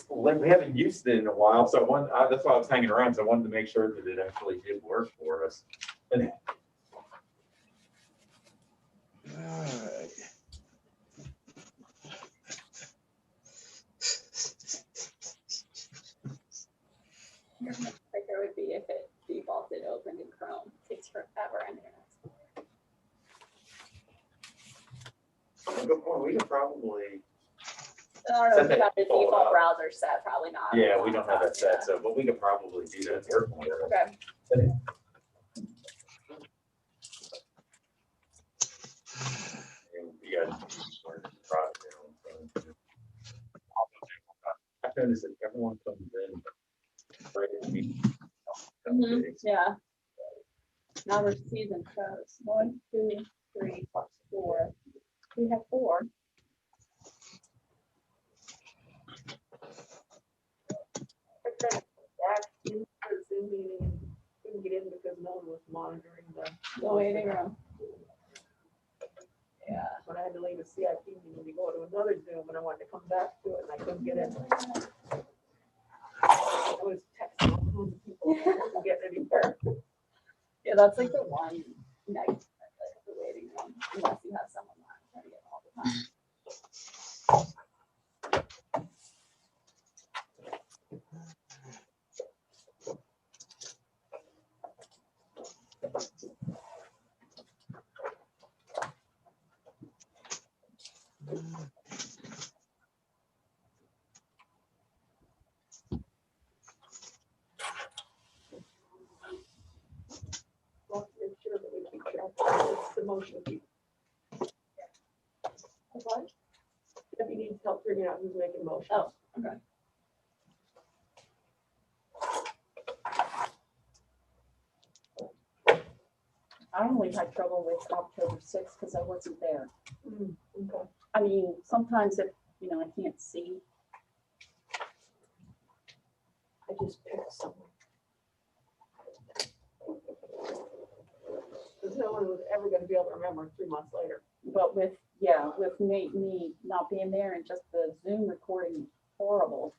we haven't used it in a while, so that's why I was hanging around. So I wanted to make sure that it actually did work for us. And Alright. Like there would be if it defaulted open in Chrome. It takes forever in there. good point. We could probably, I don't know Set if you that have the default default up. browser set, probably not. yeah, we don't have that set, Yeah. so but we could probably do that. Your point. Okay. And you guys started the project, so. I noticed that everyone comes in. Right at me. Mhm, yeah. Now we're season shows. 1, 2, 3, 4. We have 4. Zoom meeting, couldn't get in because no one was monitoring The waiting room. Yeah. when I had to leave a CIP meeting to go to another Zoom and I wanted to come back to it and I couldn't get in. I was texting all kinds of people, I couldn't get anywhere. Yeah, that's like the one negative, like the waiting room, unless you have someone monitoring it all the time. Well, make sure that we keep track of this, the motion keep. What? If he needs help figuring out who's making motions. Oh, okay. I only had trouble with October 6th because I wasn't there. Okay. I mean, sometimes if, I can't see. I just picked someone. Because no one was ever gonna be able to remember 3 months later. But with me not being there and just the Zoom recording horrible.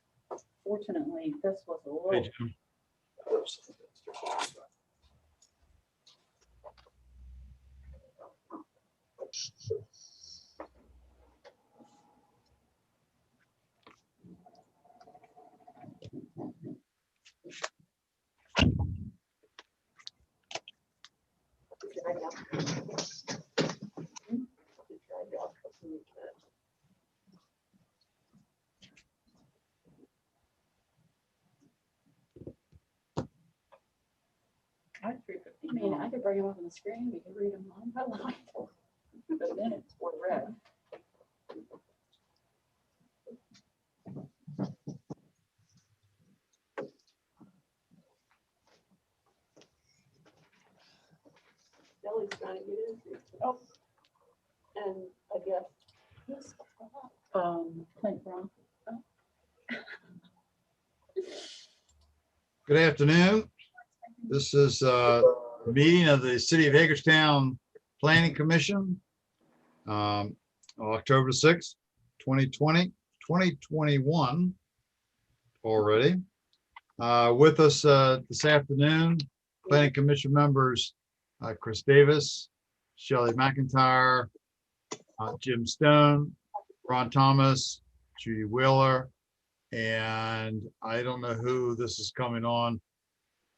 Fortunately, this was a little. Hey, Jim. I mean, I could bring them up on the screen, we could read them line by line. The minutes were read. Ellie's trying to get into. Oh. And I guess. Clint Brown. Good afternoon. This is a meeting of the City of Hagerstown Planning Commission. October 6th, 2020, 2021 already. With us this afternoon, Planning Commission members Chris Davis, Shelley McIntyre, Jim Stone, Ron Thomas, Judy Wheeler, and I don't know who this is coming on,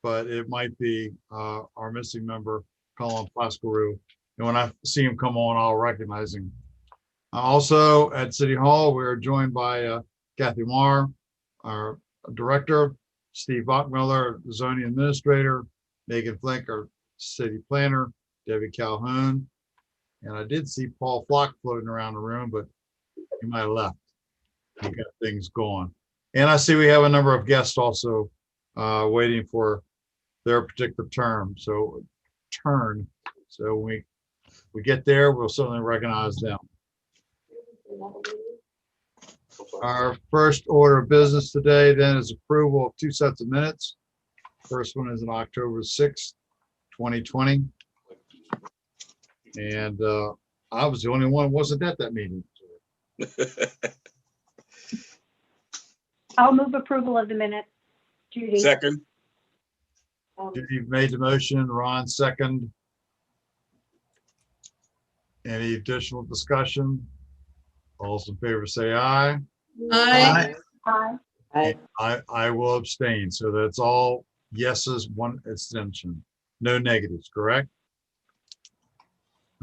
but it might be our missing member, Colin Pascaru. And when I see him come on, I'll recognize him. Also at City Hall, we're joined by Kathy Marr, our director, Steve Bachmiller, the zoning administrator, Megan Flink, our city planner, Debbie Calhoun. And I did see Paul Flock floating around the room, but he might have left. He got things going. And I see we have a number of guests also waiting for their particular turn. So when we get there, we'll certainly recognize them. Our first order of business today then is approval of 2 sets of minutes. First one is on October 6th, 2020. And I was the only one who wasn't at that meeting. I'll move approval of the minutes. Judy. Second. Judy made the motion, Ron second. Any additional discussion? All those in favor say aye. Aye. Aye. I will abstain. So that's all yeses, one abstention. No negatives, correct?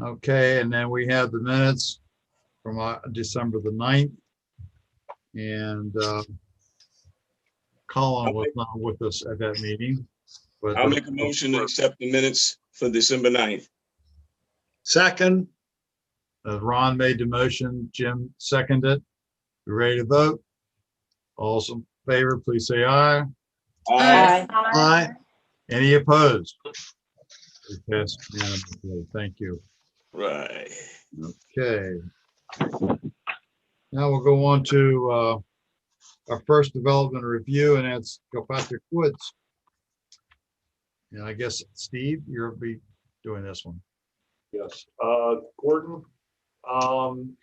Okay, and then we have the minutes from December the 9th. And Colin was not with us at that meeting. But I'll make a motion to accept the minutes for December 9th. Second. Ron made the motion, Jim seconded. You ready to vote? All those in favor, please say aye. Aye. Aye. Any opposed? It passed unanimously. Thank you. Right. Okay. Now we'll go on to our first development review, and that's Kilpatrick Woods. And I guess, Steve, you'll be doing this one. Yes, Gordon,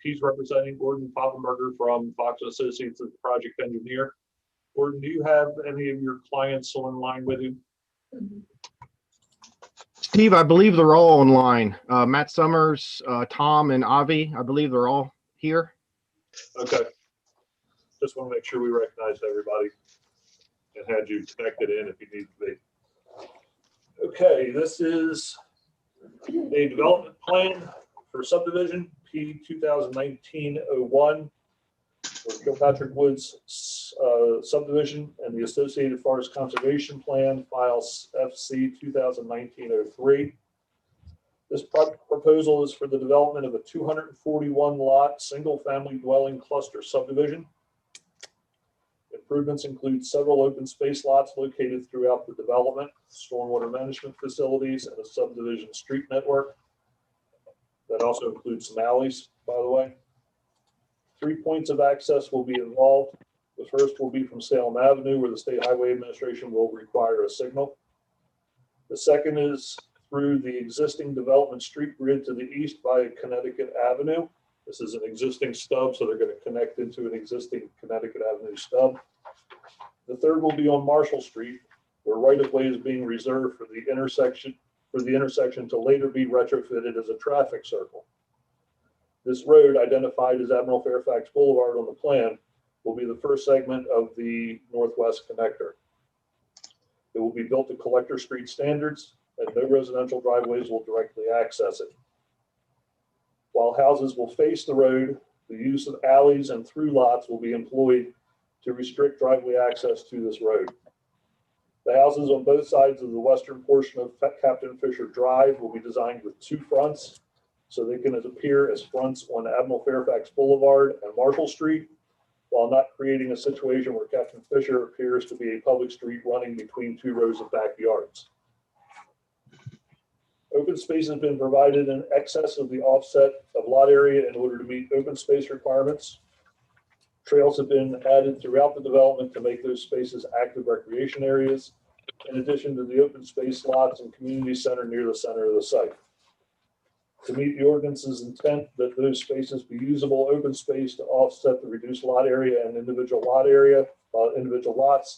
he's representing Gordon Poffenberger from Fox and Associates as the project engineer. Gordon, do you have any of your clients on line with you? Steve, I believe they're all online. Matt Summers, Tom, and Avi, I believe they're all here. Okay. Just want to make sure we recognized everybody and had you connected in if you need to be. Okay, this is a development plan for subdivision P 2019-01 for Kilpatrick Woods subdivision and the Associated Forest Conservation Plan files FC 2019-03. This proposal is for the development of a 241 lot single family dwelling cluster subdivision. Improvements include several open space lots located throughout the development, stormwater management facilities, and a subdivision street network. That also includes some alleys, by the way. 3 points of access will be involved. The first will be from Salem Avenue, where the State Highway Administration will require a signal. The second is through the existing development street grid to the east via Connecticut Avenue. This is an existing stub, so they're going to connect into an existing Connecticut Avenue stub. The third will be on Marshall Street, where right-of-way is being reserved for the intersection to later be retrofitted as a traffic circle. This road, identified as Admiral Fairfax Boulevard on the plan, will be the first segment of the northwest connector. It will be built to collector street standards, and no residential driveways will directly access it. While houses will face the road, the use of alleys and through lots will be employed to restrict driveway access to this road. The houses on both sides of the western portion of Captain Fisher Drive will be designed with two fronts, so they can appear as fronts on Admiral Fairfax Boulevard and Marshall Street, while not creating a situation where Captain Fisher appears to be a public street running between two rows of backyards. Open space has been provided in excess of the offset of lot area in order to meet open space requirements. Trails have been added throughout the development to make those spaces active recreation areas, in addition to the open space lots and community center near the center of the site. To meet the ordinance's intent that those spaces be usable open space to offset the reduced lot area and individual lots,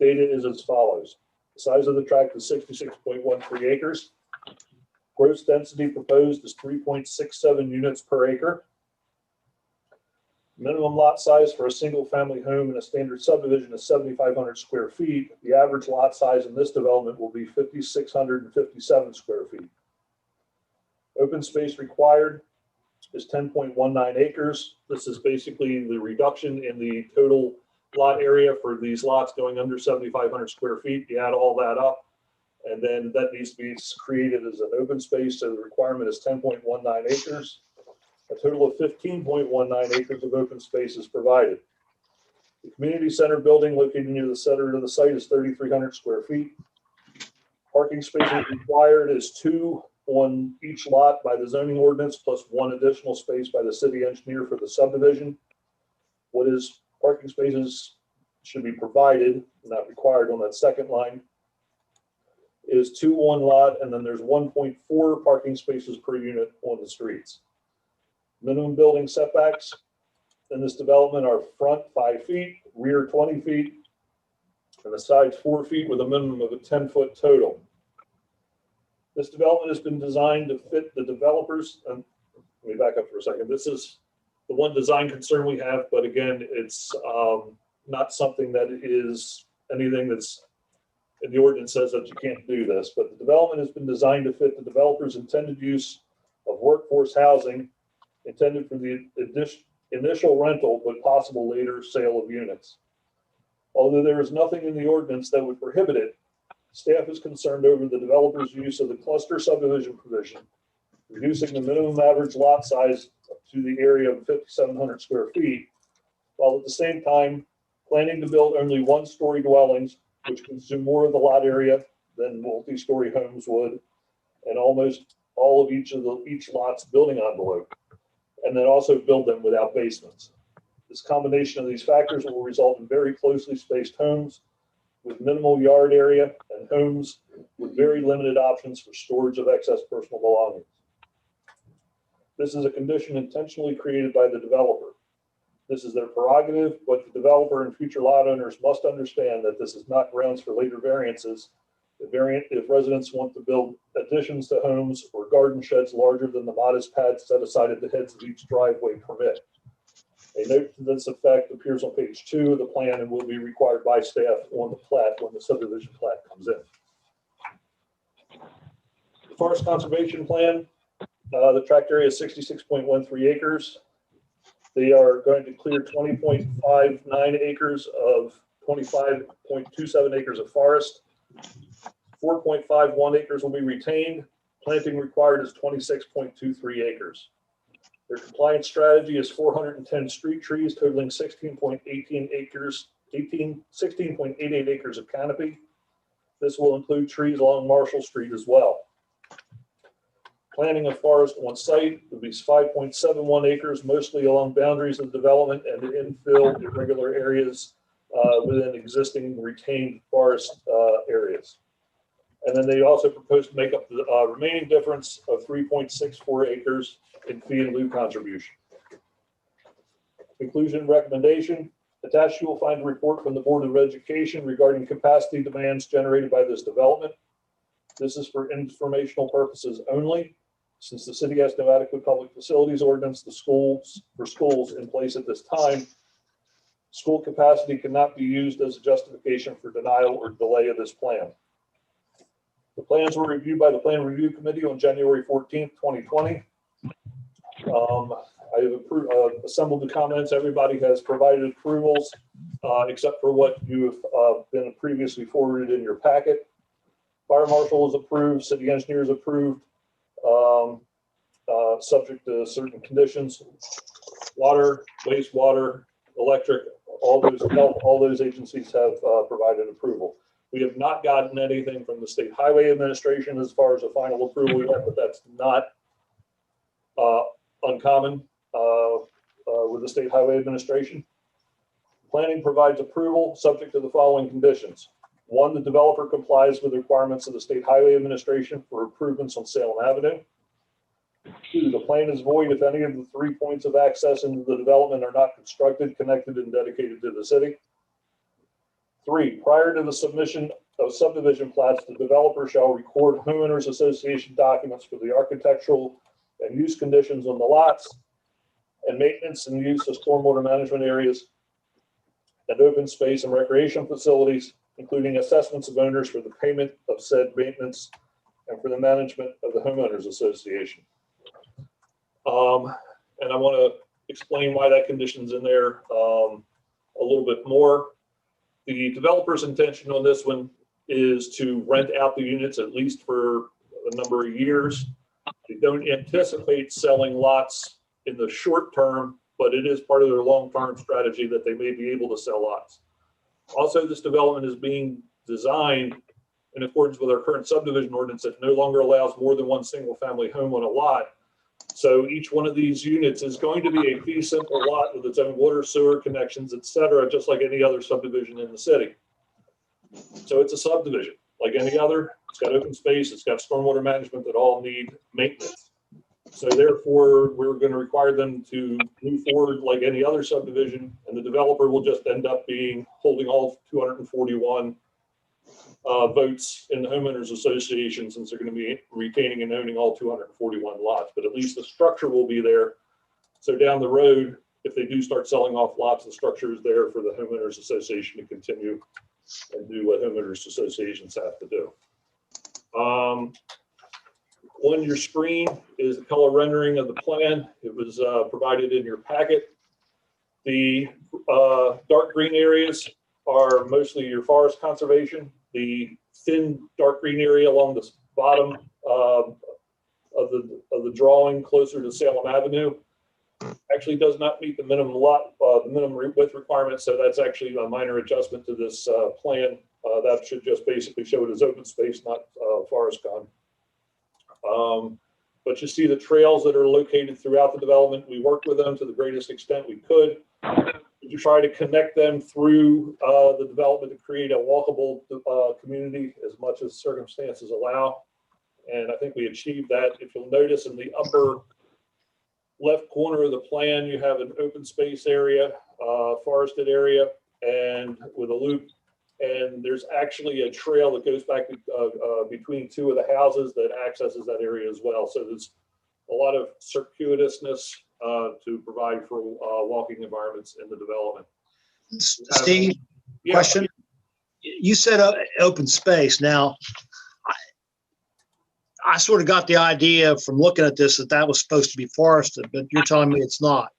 data is as follows. The size of the tract is 66.13 acres. Gross density proposed is 3.67 units per acre. Minimum lot size for a single family home in a standard subdivision is 7,500 square feet. The average lot size in this development will be 5,657 square feet. Open space required is 10.19 acres. This is basically the reduction in the total lot area for these lots going under 7,500 square feet. You add all that up, and then that needs to be created as an open space. So the requirement is 10.19 acres. A total of 15.19 acres of open space is provided. The community center building located near the center of the site is 3,300 square feet. Parking spaces required is 2 on each lot by the zoning ordinance, plus 1 additional space by the city engineer for the subdivision. What is parking spaces should be provided, not required on that second line, is 2 on lot, and then there's 1.4 parking spaces per unit on the streets. Minimum building setbacks in this development are front 5 feet, rear 20 feet, and the sides 4 feet with a minimum of a 10-foot total. This development has been designed to fit the developers, and let me back up for a second. This is the one design concern we have, but again, it's not something that is anything that's in the ordinance says that you can't do this, but the development has been designed to fit the developer's intended use of workforce housing intended for the initial rental, but possible later sale of units. Although there is nothing in the ordinance that would prohibit it, staff is concerned over the developer's use of the cluster subdivision provision, reducing the minimum average lot size to the area of 5,700 square feet, while at the same time planning to build only one-story dwellings, which consume more of the lot area than multi-story homes would, and almost all of each lot's building envelope, and then also build them without basements. This combination of these factors will result in very closely spaced homes with minimal yard area and homes with very limited options for storage of excess personal belongings. This is a condition intentionally created by the developer. This is their prerogative, but the developer and future lot owners must understand that this is not grounds for later variances. If residents want to build additions to homes or garden sheds larger than the modest pads set aside at the heads of each driveway permit. A note to this effect appears on page 2 of the plan and will be required by staff on the plat when the subdivision plat comes in. The Forest Conservation Plan, the tract area is 66.13 acres. They are going to clear 20.59 acres of 25.27 acres of forest. 4.51 acres will be retained. Planting required is 26.23 acres. Their compliance strategy is 410 street trees totaling 16.18 acres, 16.88 acres of canopy. This will include trees along Marshall Street as well. Planting of forest on site would be 5.71 acres, mostly along boundaries of development and to infill irregular areas within existing retained forest areas. And then they also propose to make up the remaining difference of 3.64 acres in fee and lieu contribution. Conclusion recommendation. Attached, you will find a report from the Board of Education regarding capacity demands generated by this development. This is for informational purposes only. Since the city has no adequate public facilities ordinance for schools in place at this time, school capacity cannot be used as a justification for denial or delay of this plan. The plans were reviewed by the Plan Review Committee on January 14th, 2020. I have assembled the comments. Everybody has provided approvals except for what you have been previously forwarded in your packet. Fire marshal is approved, city engineer is approved, subject to certain conditions. Water, wastewater, electric, all those agencies have provided approval. We have not gotten anything from the State Highway Administration as far as a final approval yet, but that's not uncommon with the State Highway Administration. Planning provides approval subject to the following conditions. 1, the developer complies with the requirements of the State Highway Administration for improvements on Salem Avenue. 2, the plan is void if any of the 3 points of access into the development are not constructed, connected, and dedicated to the city. 3, prior to the submission of subdivision plats, the developer shall record homeowners association documents for the architectural and use conditions on the lots and maintenance and use of stormwater management areas and open space and recreation facilities, including assessments of owners for the payment of said maintenance and for the management of the homeowners association. And I want to explain why that condition's in there a little bit more. The developer's intention on this one is to rent out the units at least for a number of years. They don't anticipate selling lots in the short term, but it is part of their long-term strategy that they may be able to sell lots. Also, this development is being designed in accordance with our current subdivision ordinance that no longer allows more than one single-family home on a lot. So each one of these units is going to be a fee simple lot with its own water, sewer connections, et cetera, just like any other subdivision in the city. So it's a subdivision like any other. It's got open space. It's got stormwater management that all need maintenance. So therefore, we're going to require them to move forward like any other subdivision, and the developer will just end up holding all 241 votes in the homeowners association, since they're going to be retaining and owning all 241 lots. But at least the structure will be there. So down the road, if they do start selling off lots, the structure is there for the homeowners association to continue and do what homeowners associations have to do. On your screen is the color rendering of the plan. It was provided in your packet. The dark green areas are mostly your forest conservation. The thin dark green area along the bottom of the drawing closer to Salem Avenue actually does not meet the minimum width requirement. So that's actually a minor adjustment to this plan. That should just basically show it as open space, not forest con. But you see the trails that are located throughout the development. We worked with them to the greatest extent we could to try to connect them through the development to create a walkable community as much as circumstances allow. And I think we achieved that. If you'll notice in the upper left corner of the plan, you have an open space area, forested area, and with a loop. And there's actually a trail that goes back between two of the houses that accesses that area as well. So there's a lot of circuitousness to provide for walking environments in the development. Steve, Yeah. question. You said open space. Now, I sort of got the idea from looking at this that that was supposed to be forested, but you're telling me it's not.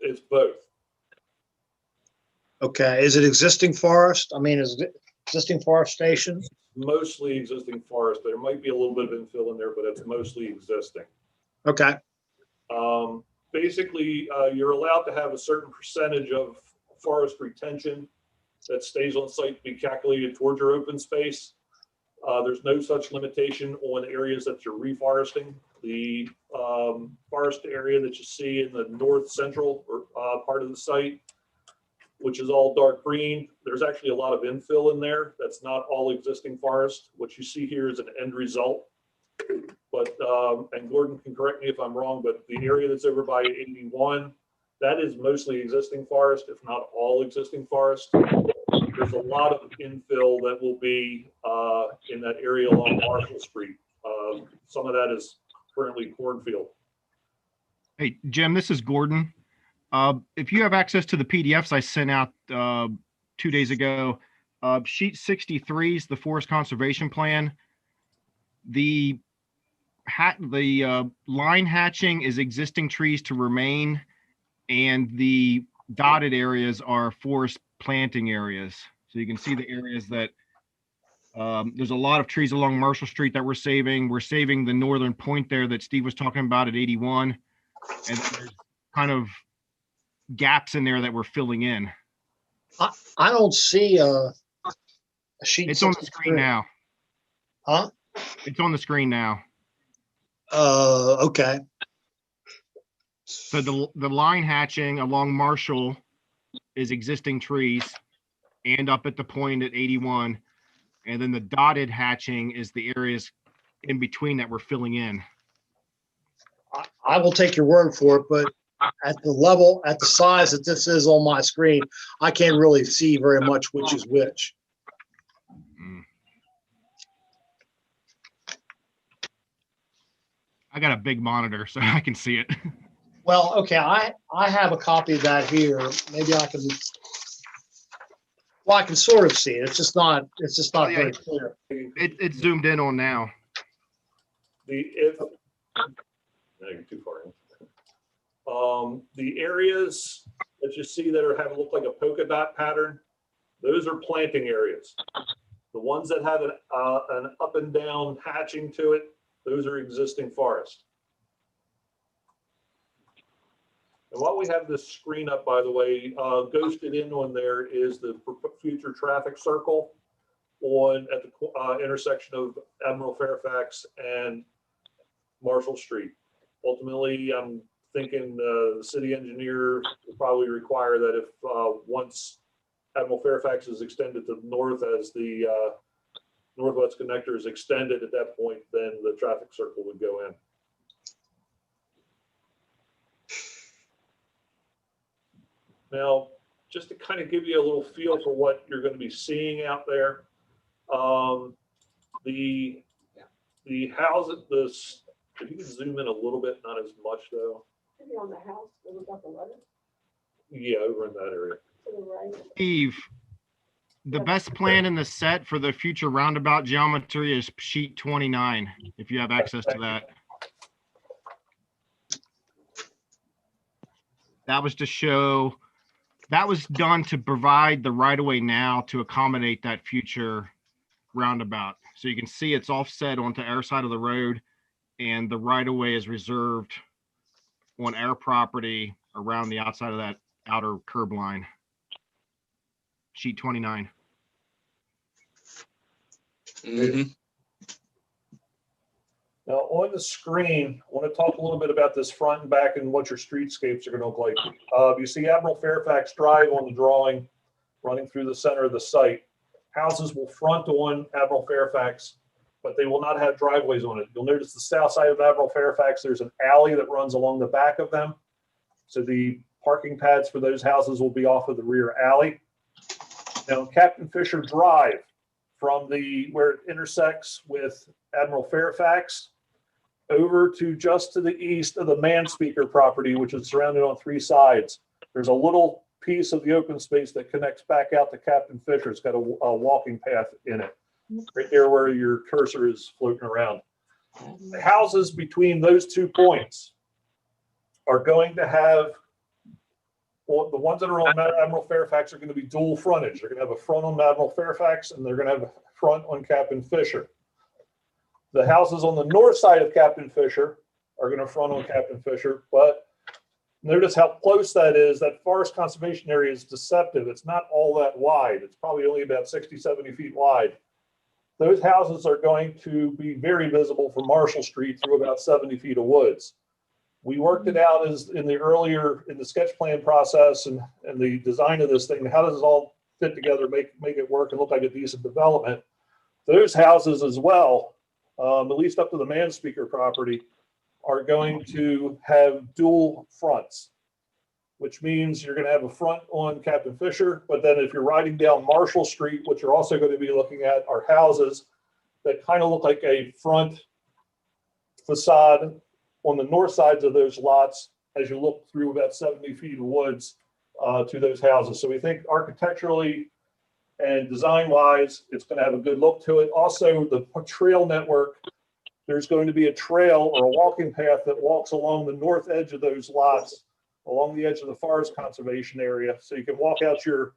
It's both. Okay. Is it existing forest? I mean, is it existing forestation? Mostly existing forest. There might be a little bit of infill in there, but it's mostly existing. Okay. Basically, you're allowed to have a certain percentage of forest retention that stays on site to be calculated towards your open space. There's no such limitation on areas that you're reforesting. The forest area that you see in the north central part of the site, which is all dark green, there's actually a lot of infill in there. That's not all existing forest. What you see here is an end result. But, and Gordon can correct me if I'm wrong, but the area that's over by 81, that is mostly existing forest, if not all existing forest. There's a lot of infill that will be in that area along Marshall Street. Some of that is currently cornfield. Hey, Jim, this is Gordon. If you have access to the PDFs I sent out 2 days ago, sheet 63 is the forest conservation plan. The line hatching is existing trees to remain, and the dotted areas are forest planting areas. So you can see the areas that there's a lot of trees along Marshall Street that we're saving. We're saving the northern point there that Steve was talking about at 81. And there's kind of gaps in there that we're filling in. I don't see a sheet. It's on the screen now. Huh? It's on the screen now. Okay. So the line hatching along Marshall is existing trees and up at the point at 81. And then the dotted hatching is the areas in between that we're filling in. I will take your word for it, but at the level, at the size that this is on my screen, I can't really see very much which is which. I got a big monitor, so I can see it. Well, okay, I have a copy of that here. Maybe I can, well, I can sort of see it. It's just not Oh, yeah. very clear. It's zoomed in on now. No, you're too far in. The areas that you see that have look like a polka dot pattern, those are planting areas. The ones that have an up and down hatching to it, those are existing forest. And while we have this screen up, by the way, ghosted in on there is the future traffic circle at the intersection of Admiral Fairfax and Marshall Street. Ultimately, I'm thinking the city engineer will probably require that if once Admiral Fairfax is extended to the north as the Northwest Connector is extended at that point, then the traffic circle would go in. Now, just to kind of give you a little feel for what you're going to be seeing out there, the house, if you can zoom in a little bit, not as much though. Maybe on the house, where we got the letter Yeah, over in that area. to the right. Steve, the best plan in the set for the future roundabout geometry is sheet 29, if you have access to that. That was to show, that was done to provide the right of way now to accommodate that future roundabout. So you can see it's offset onto our side of the road, and the right of way is reserved on our property around the outside of that outer curb line. Sheet 29. Mhm. Now, on the screen, I want to talk a little bit about this front and back and what your streetscapes are going to look like. You see Admiral Fairfax Drive on the drawing running through the center of the site. Houses will front on Admiral Fairfax, but they will not have driveways on it. You'll notice the south side of Admiral Fairfax, there's an alley that runs along the back of them. So the parking pads for those houses will be off of the rear alley. Now, Captain Fisher Drive, from where it intersects with Admiral Fairfax, over to just to the east of the Manspeaker property, which is surrounded on 3 sides. There's a little piece of the open space that connects back out to Captain Fisher. It's got a walking path in it, right there where your cursor is floating around. The houses between those 2 points are going to have, well, the ones that are on Admiral Fairfax are going to be dual frontage. They're going to have a front on Admiral Fairfax, and they're going to have a front on Captain Fisher. The houses on the north side of Captain Fisher are going to front on Captain Fisher, but notice how close that is. That forest conservation area is deceptive. It's not all that wide. It's probably only about 60, 70 feet wide. Those houses are going to be very visible from Marshall Street through about 70 feet of woods. We worked it out as in the sketch plan process and the design of this thing. How does it all fit together, make it work and look like a decent development? Those houses as well, at least up to the Manspeaker property, are going to have dual fronts, which means you're going to have a front on Captain Fisher, but then if you're riding down Marshall Street, what you're also going to be looking at are houses that kind of look like a front facade on the north sides of those lots as you look through about 70 feet of woods to those houses. So we think architecturally and design-wise, it's going to have a good look to it. Also, the trail network, there's going to be a trail or a walking path that walks along the north edge of those lots, along the edge of the forest conservation area. So you can walk out your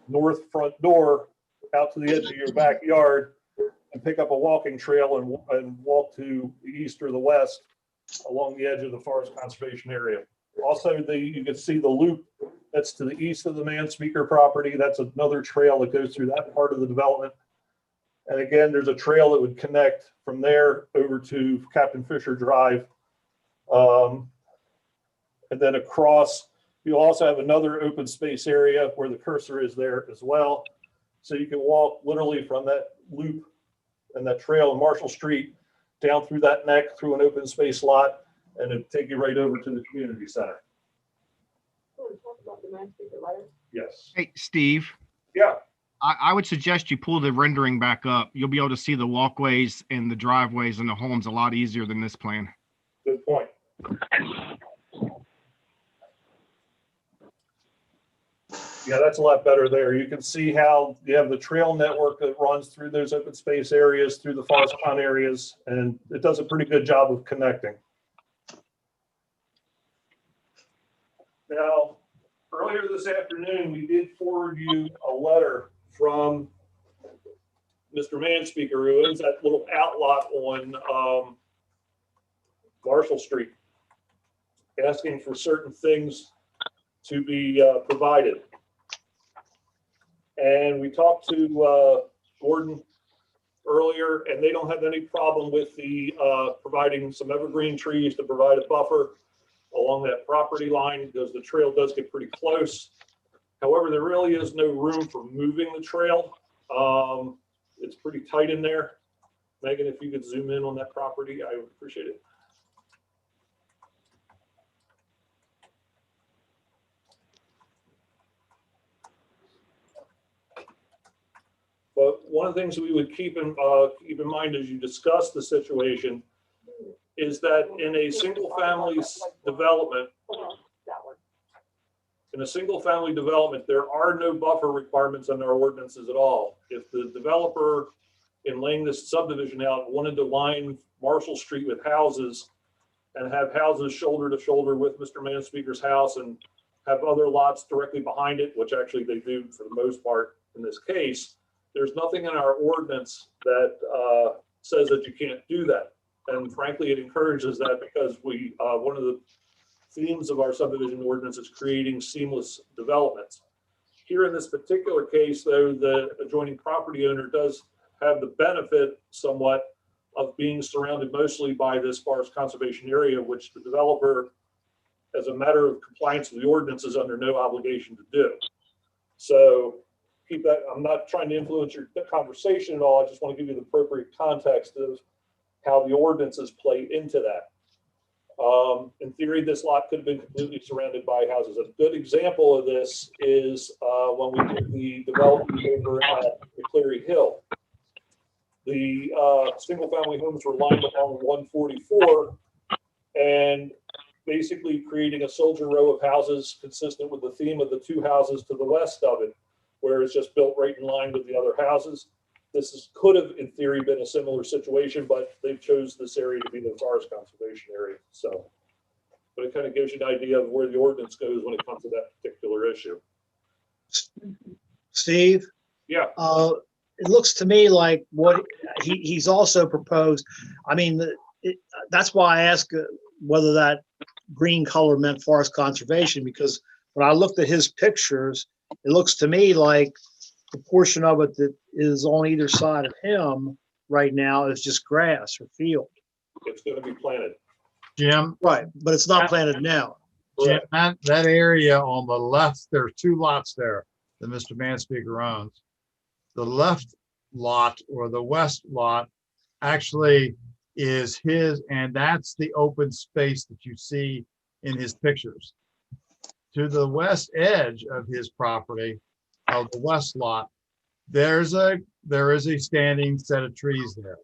north front door out to the edge of your backyard and pick up a walking trail and walk to the east or the west along the edge of the forest conservation area. Also, you can see the loop that's to the east of the Manspeaker property. That's another trail that goes through that part of the development. And again, there's a trail that would connect from there over to Captain Fisher Drive. And then across, you'll also have another open space area where the cursor is there as well. So you can walk literally from that loop and that trail on Marshall Street down through that neck, through an open space lot, and it'll take you right over to the community center. Want to talk about the Manspeaker letter? Yes. Hey, Steve, Yeah. I would suggest you pull the rendering back up. You'll be able to see the walkways and the driveways and the homes a lot easier than this plan. Good point. Yeah, that's a lot better there. You can see how you have the trail network that runs through those open space areas, through the forest pond areas, and it does a pretty good job of connecting. Now, earlier this afternoon, we did forward you a letter from Mr. Manspeaker, who owns that little outlot on Marshall Street, asking for certain things to be provided. And we talked to Gordon earlier, and they don't have any problem with the providing some evergreen trees to provide a buffer along that property line, because the trail does get pretty close. However, there really is no room for moving the trail. It's pretty tight in there. Megan, if you could zoom in on that property, I would appreciate it. one of the things we would keep in mind as you discuss the situation is that in a single family development, there are no buffer requirements in our ordinances at all. If the developer in laying this subdivision out wanted to line Marshall Street with houses and have houses shoulder to shoulder with Mr. Manspeaker's house and have other lots directly behind it, which actually they do for the most part in this case, there's nothing in our ordinance that says that you can't do that. And frankly, it encourages that because one of the themes of our subdivision ordinance is creating seamless developments. Here in this particular case, though, the adjoining property owner does have the benefit somewhat of being surrounded mostly by this forest conservation area, which the developer, as a matter of compliance with the ordinance, is under no obligation to do. So keep that, I'm not trying to influence your conversation at all. I just want to give you the appropriate context of how the ordinances play into that. In theory, this lot could have been completely surrounded by houses. A good example of this is when we did the development over at McCleary Hill. The single family homes were lined along 144 and basically creating a soldier row of houses consistent with the theme of the two houses to the west of it, where it's just built right in line with the other houses. Could have, in theory, been a similar situation, but they chose this area to be the forest conservation area. So, but it kind of gives you an idea of where the ordinance goes when it comes to that particular issue. Steve, Yeah. it looks to me like what he's also proposed. I mean, that's why I asked whether that green color meant forest conservation, because when I looked at his pictures, it looks to me like the portion of it that is on either side of him right now is just grass or field. It's going to be planted. Jim, Right, but it's not planted now. Jim, that area on the left, there are two lots there that Mr. Manspeaker owns. The left lot or the west lot actually is his, and that's the open space that you see in his pictures. To the west edge of his property, of the west lot, there is a standing set of trees there.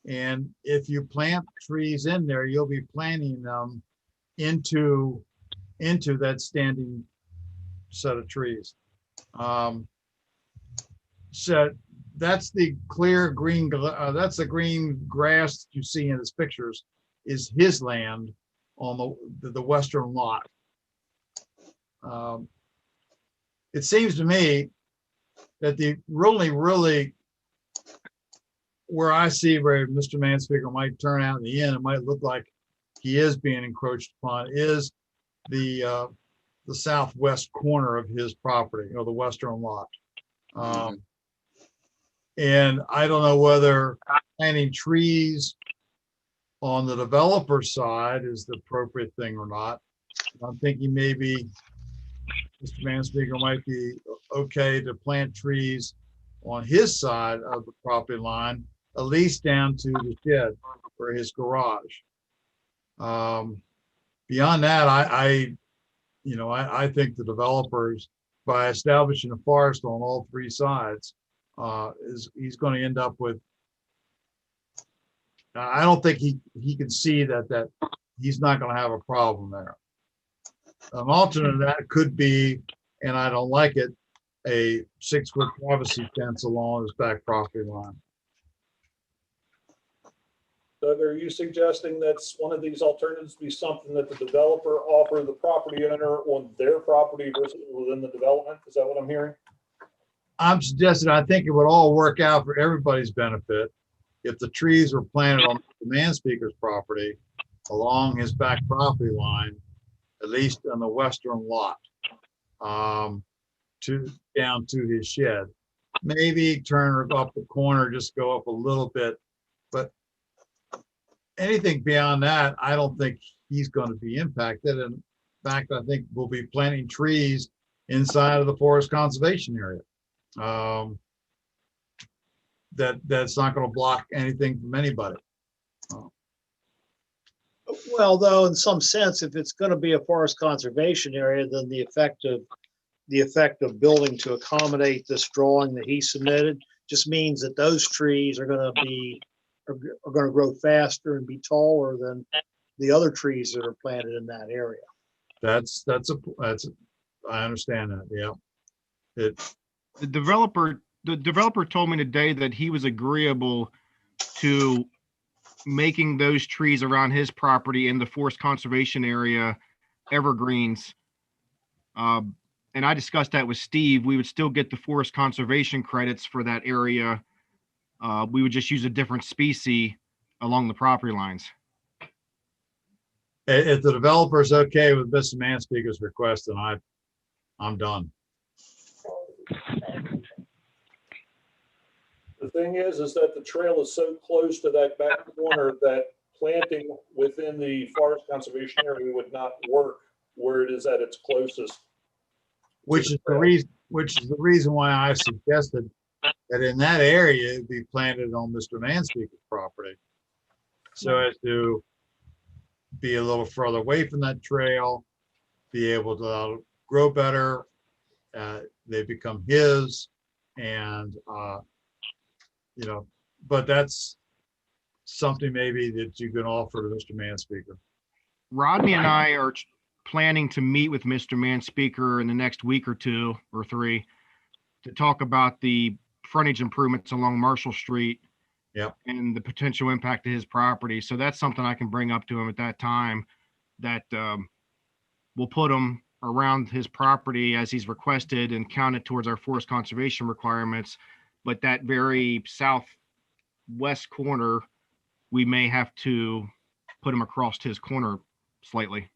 And if you plant trees in there, you'll be planting them into that standing set of trees. So that's the clear green, that's the green grass that you see in his pictures is his land on the western lot. It seems to me that the really where I see where Mr. Manspeaker might turn out in the end, it might look like he is being encroached upon, is the southwest corner of his property, or the western lot. And I don't know whether planting trees on the developer side is the appropriate thing or not. I'm thinking maybe Mr. Manspeaker might be okay to plant trees on his side of the property line, at least down to the shed for his garage. Beyond that, I think the developers, by establishing a forest on all three sides, he's going to end up with. I don't think he can see that he's not going to have a problem there. An alternate to that could be, and I don't like it, a 6-foot privacy fence along his back property line. Doug, are you suggesting that's one of these alternatives be something that the developer offer the property owner on their property versus within the development? Is that what I'm hearing? I'm suggesting, I think it would all work out for everybody's benefit if the trees were planted on the Manspeaker's property along his back property line, at least on the western lot, down to his shed. Maybe turn up the corner, just go up a little bit, but anything beyond that, I don't think he's going to be impacted. In fact, I think we'll be planting trees inside of the forest conservation area. That's not going to block anything from anybody. Well, though, in some sense, if it's going to be a forest conservation area, then the effect of building to accommodate this drawing that he submitted just means that those trees are gonna grow faster and be taller than the other trees that are planted in that area. I understand that, yeah. The developer told me today that he was agreeable to making those trees around his property in the forest conservation area evergreens. And I discussed that with Steve. We would still get the forest conservation credits for that area. We would just use a different species along the property lines. If the developer's okay with Mr. Manspeaker's request, then I'm done. The thing is that the trail is so close to that back corner that planting within the forest conservation area would not work where it is at its closest. Which is the reason why I suggested that in that area, it'd be planted on Mr. Manspeaker's property. So as to be a little further away from that trail, be able to grow better. They become his, and but that's something maybe that you can offer to Mr. Manspeaker. Rodney and I are planning to meet with Mr. Manspeaker in the next week or 2 or 3 to talk about the frontage improvements along Marshall Street. Yep. And the potential impact to his property. So that's something I can bring up to him at that time, that we'll put him around his property as he's requested and count it towards our forest conservation requirements. But that very southwest corner, we may have to put him across his corner slightly.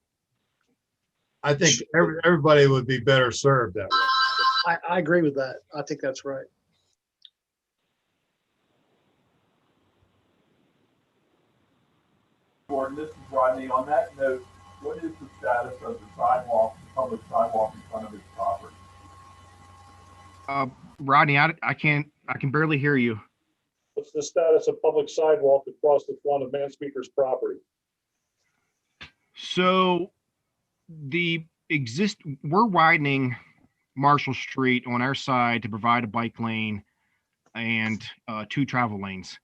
I think everybody would be better served that way. I agree with that. I think that's right. Gordon, this is Rodney. On that note, what is the status of the sidewalk, the public sidewalk in front of his property? Rodney, I can barely hear you. What's the status of public sidewalk across the front of Manspeaker's property? So we're widening Marshall Street on our side to provide a bike lane and 2 travel lanes.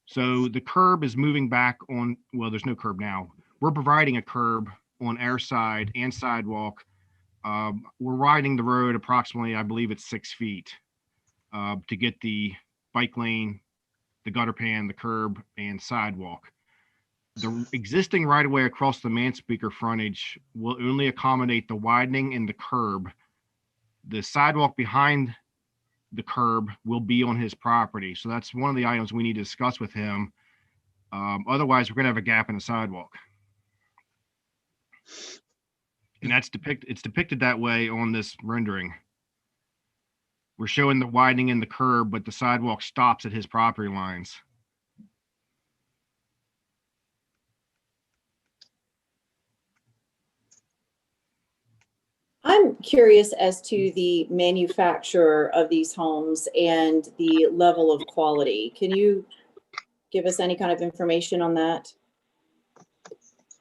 So the curb is moving back on, well, there's no curb now. We're providing a curb on our side and sidewalk. We're widening the road approximately, I believe it's 6 feet to get the bike lane, the gutter pan, the curb, and sidewalk. The existing right-of-way across the Manspeaker frontage will only accommodate the widening and the curb. The sidewalk behind the curb will be on his property. So that's one of the items we need to discuss with him. Otherwise, we're going to have a gap in the sidewalk. And it's depicted that way on this rendering. We're showing the widening in the curb, but the sidewalk stops at his property lines. I'm curious as to the manufacturer of these homes and the level of quality. Can you give us any kind of information on that?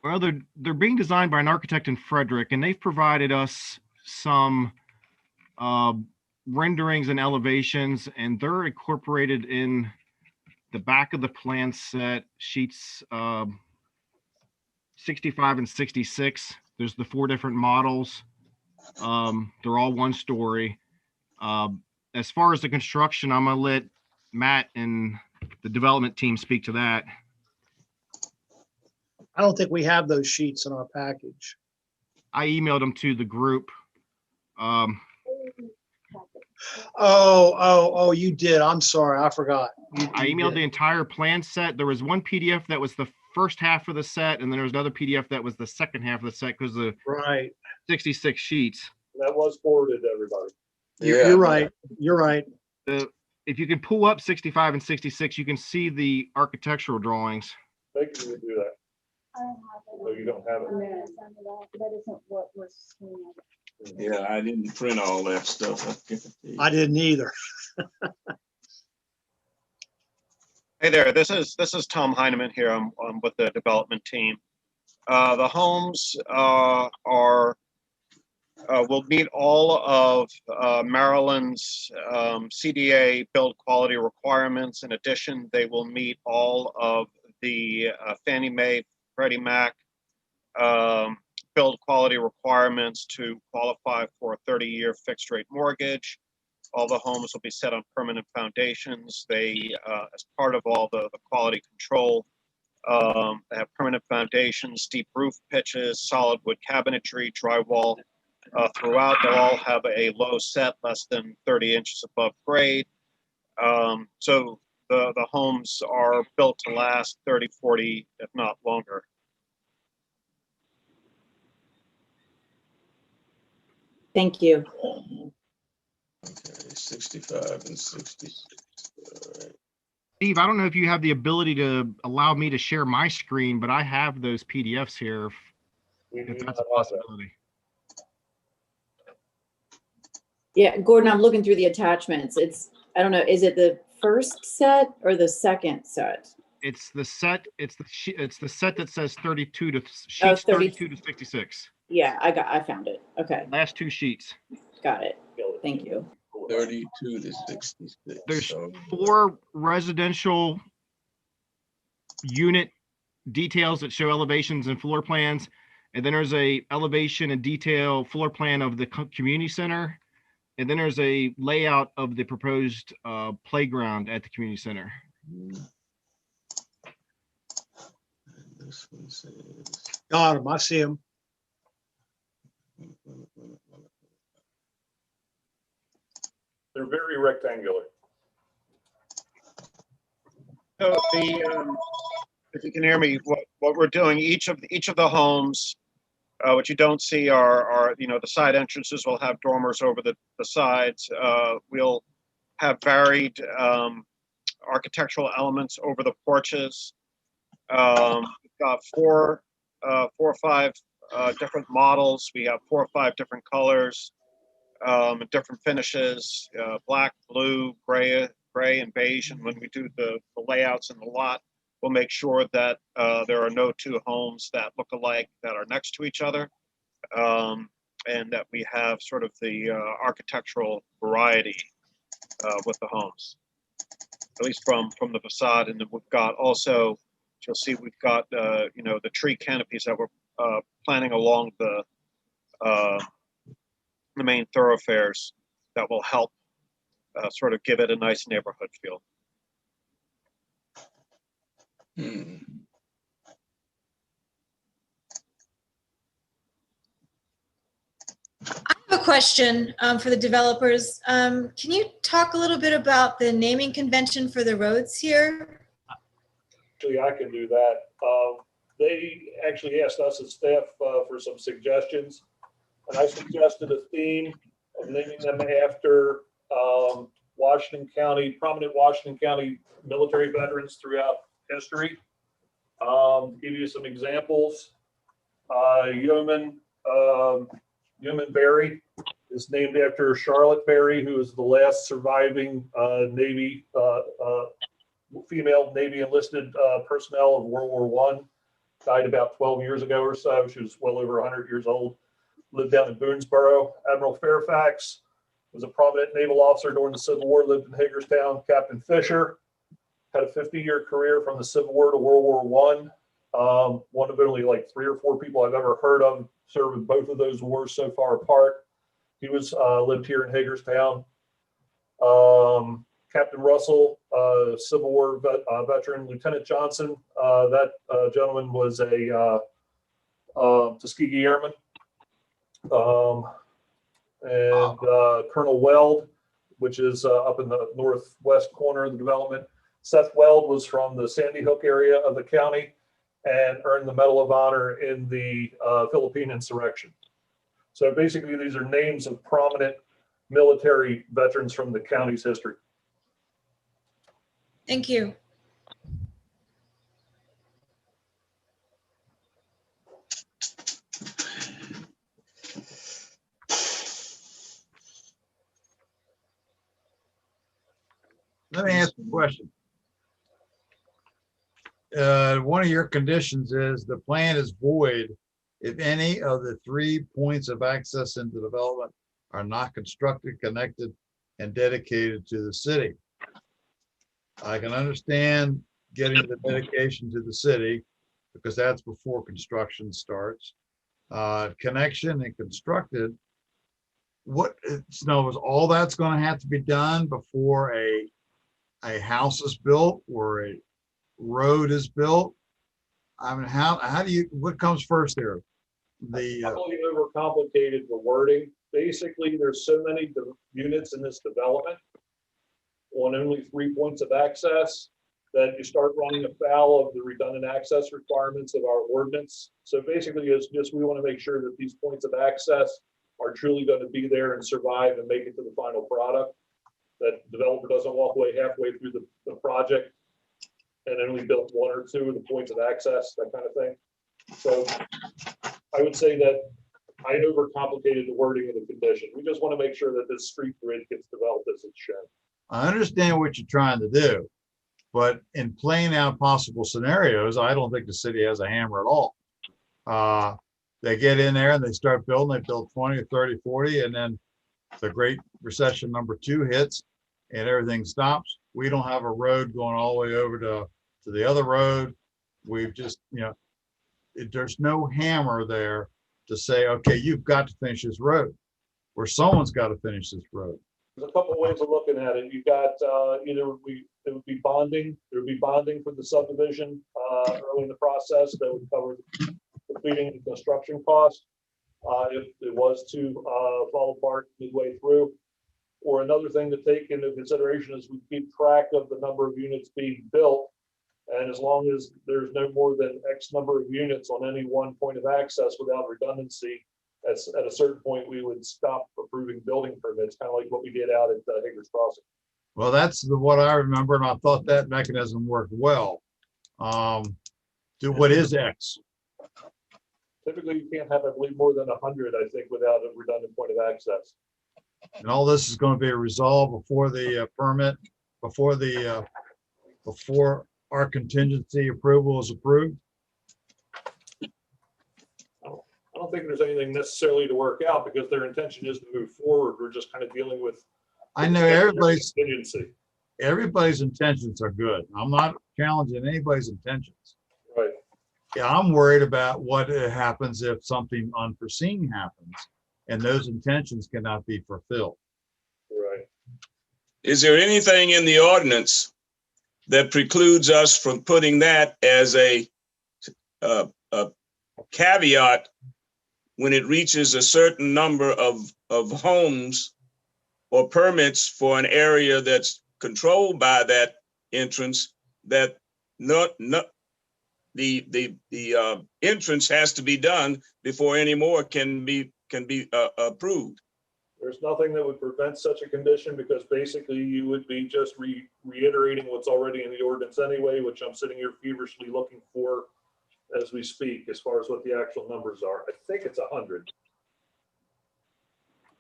Well, they're being designed by an architect in Frederick, and they've provided us some renderings and elevations, and they're incorporated in the back of the plan set, sheets 65 and 66. There's the 4 different models. They're all 1 story. As far as the construction, I'm gonna let Matt and the development team speak to that. I don't think we have those sheets in our package. I emailed them to the group. Oh, you did. I'm sorry. I forgot. I emailed the entire plan set. There was one PDF that was the first half of the set, and then there was another PDF that was the second half of the set because the 66 sheets. That was forwarded to everybody. You're right. You're right. If you can pull up 65 and 66, you can see the architectural drawings. Thank you to do that. I don't have it. No, you don't have it. That isn't what was seen. Yeah, I didn't print all that stuff. I didn't either. Hey there, this is Tom Heineman here. I'm with the development team. The homes are will meet all of Maryland's CDA build quality requirements. In addition, they will meet all of the Fannie Mae, Freddie Mac build quality requirements to qualify for a 30-year fixed rate mortgage. All the homes will be set on permanent foundations. They, as part of all the quality control, they have permanent foundations, deep roof pitches, solid wood cabinetry, drywall throughout. They'll all have a low set, less than 30 inches above grade. So the homes are built to last 30, 40, if not longer. Thank you. Okay, 65 and 66. All right. Steve, I don't know if you have the ability to allow me to share my screen, but I have those PDFs here if that's a possibility. Yeah, Gordon, I'm looking through the attachments. I don't know, is it the first set or the second set? It's the set, it's the set that says 32 to Oh, sheets 30 32 to 66. Yeah, I found it. Okay, Last two sheets. got it. Thank you. 32 to 66. There's So, 4 residential unit details that show elevations and floor plans. And then there's a elevation and detail floor plan of the community center. And then there's a layout of the proposed playground at the community center. this one says. Got him. I see him. They're very rectangular. So if you can hear me, what we're doing, each of the homes, what you don't see are the side entrances will have dormers over the sides. We'll have varied architectural elements over the porches. We've got four or five different models. We have 4 or 5 different colors, different finishes, black, blue, gray, and beige. And when we do the layouts in the lot, we'll make sure that there are no 2 homes that look alike that are next to each other, and that we have sort of the architectural variety with the homes, at least from the facade. And then we've got also, you'll see we've got the tree canopies that we're planting along the main thoroughfares that will help sort of give it a nice neighborhood feel. I have a question for the developers. Can you talk a little bit about the naming convention for the roads here? Actually, I can do that. They actually asked us as staff for some suggestions, and I suggested a theme of naming them after prominent Washington County military veterans throughout history. Give you some examples. Yeoman Berry is named after Charlotte Berry, who is the last surviving Navy female Navy enlisted personnel of World War I. Died about 12 years ago or so. She was well over 100 years old. Lived down in Boonesboro. Admiral Fairfax was a prominent naval officer during the Civil War. Lived in Hagerstown. Captain Fisher had a 50-year career from the Civil War to World War I. One of only like 3 or 4 people I've ever heard of served in both of those wars so far apart. He was lived here in Hagerstown. Captain Russell, Civil War veteran. Lieutenant Johnson, that gentleman was a Tuskegee Airman. Colonel Weld, which is up in the northwest corner of the development. Seth Weld was from the Sandy Hook area of the county and earned the Medal of Honor in the Philippine insurrection. So basically, these are names of prominent military veterans from the county's history. Thank you. Let me ask a question. One of your conditions is the plan is void if any of the 3 points of access into development are not constructed, connected, and dedicated to the city. I can understand getting the dedication to the city because that's before construction starts. Connection and constructed, what, Snow, is all that's gonna have to be done before a house is built or a road is built? I mean, how do you, what comes first there? The, Probably overcomplicated the wording. Basically, there's so many units in this development on only 3 points of access that you start running afoul of the redundant access requirements of our ordinance. So basically, it's just, we want to make sure that these points of access are truly going to be there and survive and make it to the final product. That the developer doesn't walk away halfway through the project and only built 1 or 2 of the points of access, that kind of thing. So I would say that I overcomplicated the wording of the condition. We just want to make sure that this street grid gets developed as it's shown. I understand what you're trying to do, but in playing out possible scenarios, I don't think the city has a hammer at all. They get in there and they start building, they build 20 or 30, 40, and then the Great Recession #2 hits and everything stops. We don't have a road going all the way over to the other road. We've just, there's no hammer there to say, okay, you've got to finish this road, or someone's got to finish this road. There's a couple of ways of looking at it. You got either it would be bonding. There would be bonding for the subdivision early in the process that would cover completing the construction cost if it was to fall apart midway through. Or another thing to take into consideration is we keep track of the number of units being built. And as long as there's no more than X number of units on any 1 point of access without redundancy, at a certain point, we would stop approving building permits, kind of like what we did out at Higgers Crossing. Well, that's what I remember, and I thought that mechanism worked well. What is X? Typically, you can't have, I believe, more than 100, I think, without a redundant point of access. And all this is going to be resolved before the permit, before our contingency approval is approved? I don't think there's anything necessarily to work out because their intention is to move forward. We're just kind of dealing with. I know everybody's contingency. intentions are good. I'm not challenging anybody's intentions. Right. Yeah, I'm worried about what happens if something unforeseen happens and those intentions cannot be fulfilled. Right. Is there anything in the ordinance that precludes us from putting that as a caveat when it reaches a certain number of homes or permits for an area that's controlled by that entrance, that the entrance has to be done before any more can be approved? There's nothing that would prevent such a condition because basically you would be just reiterating what's already in the ordinance anyway, which I'm sitting here feverishly looking for as we speak, as far as what the actual numbers are. I think it's 100.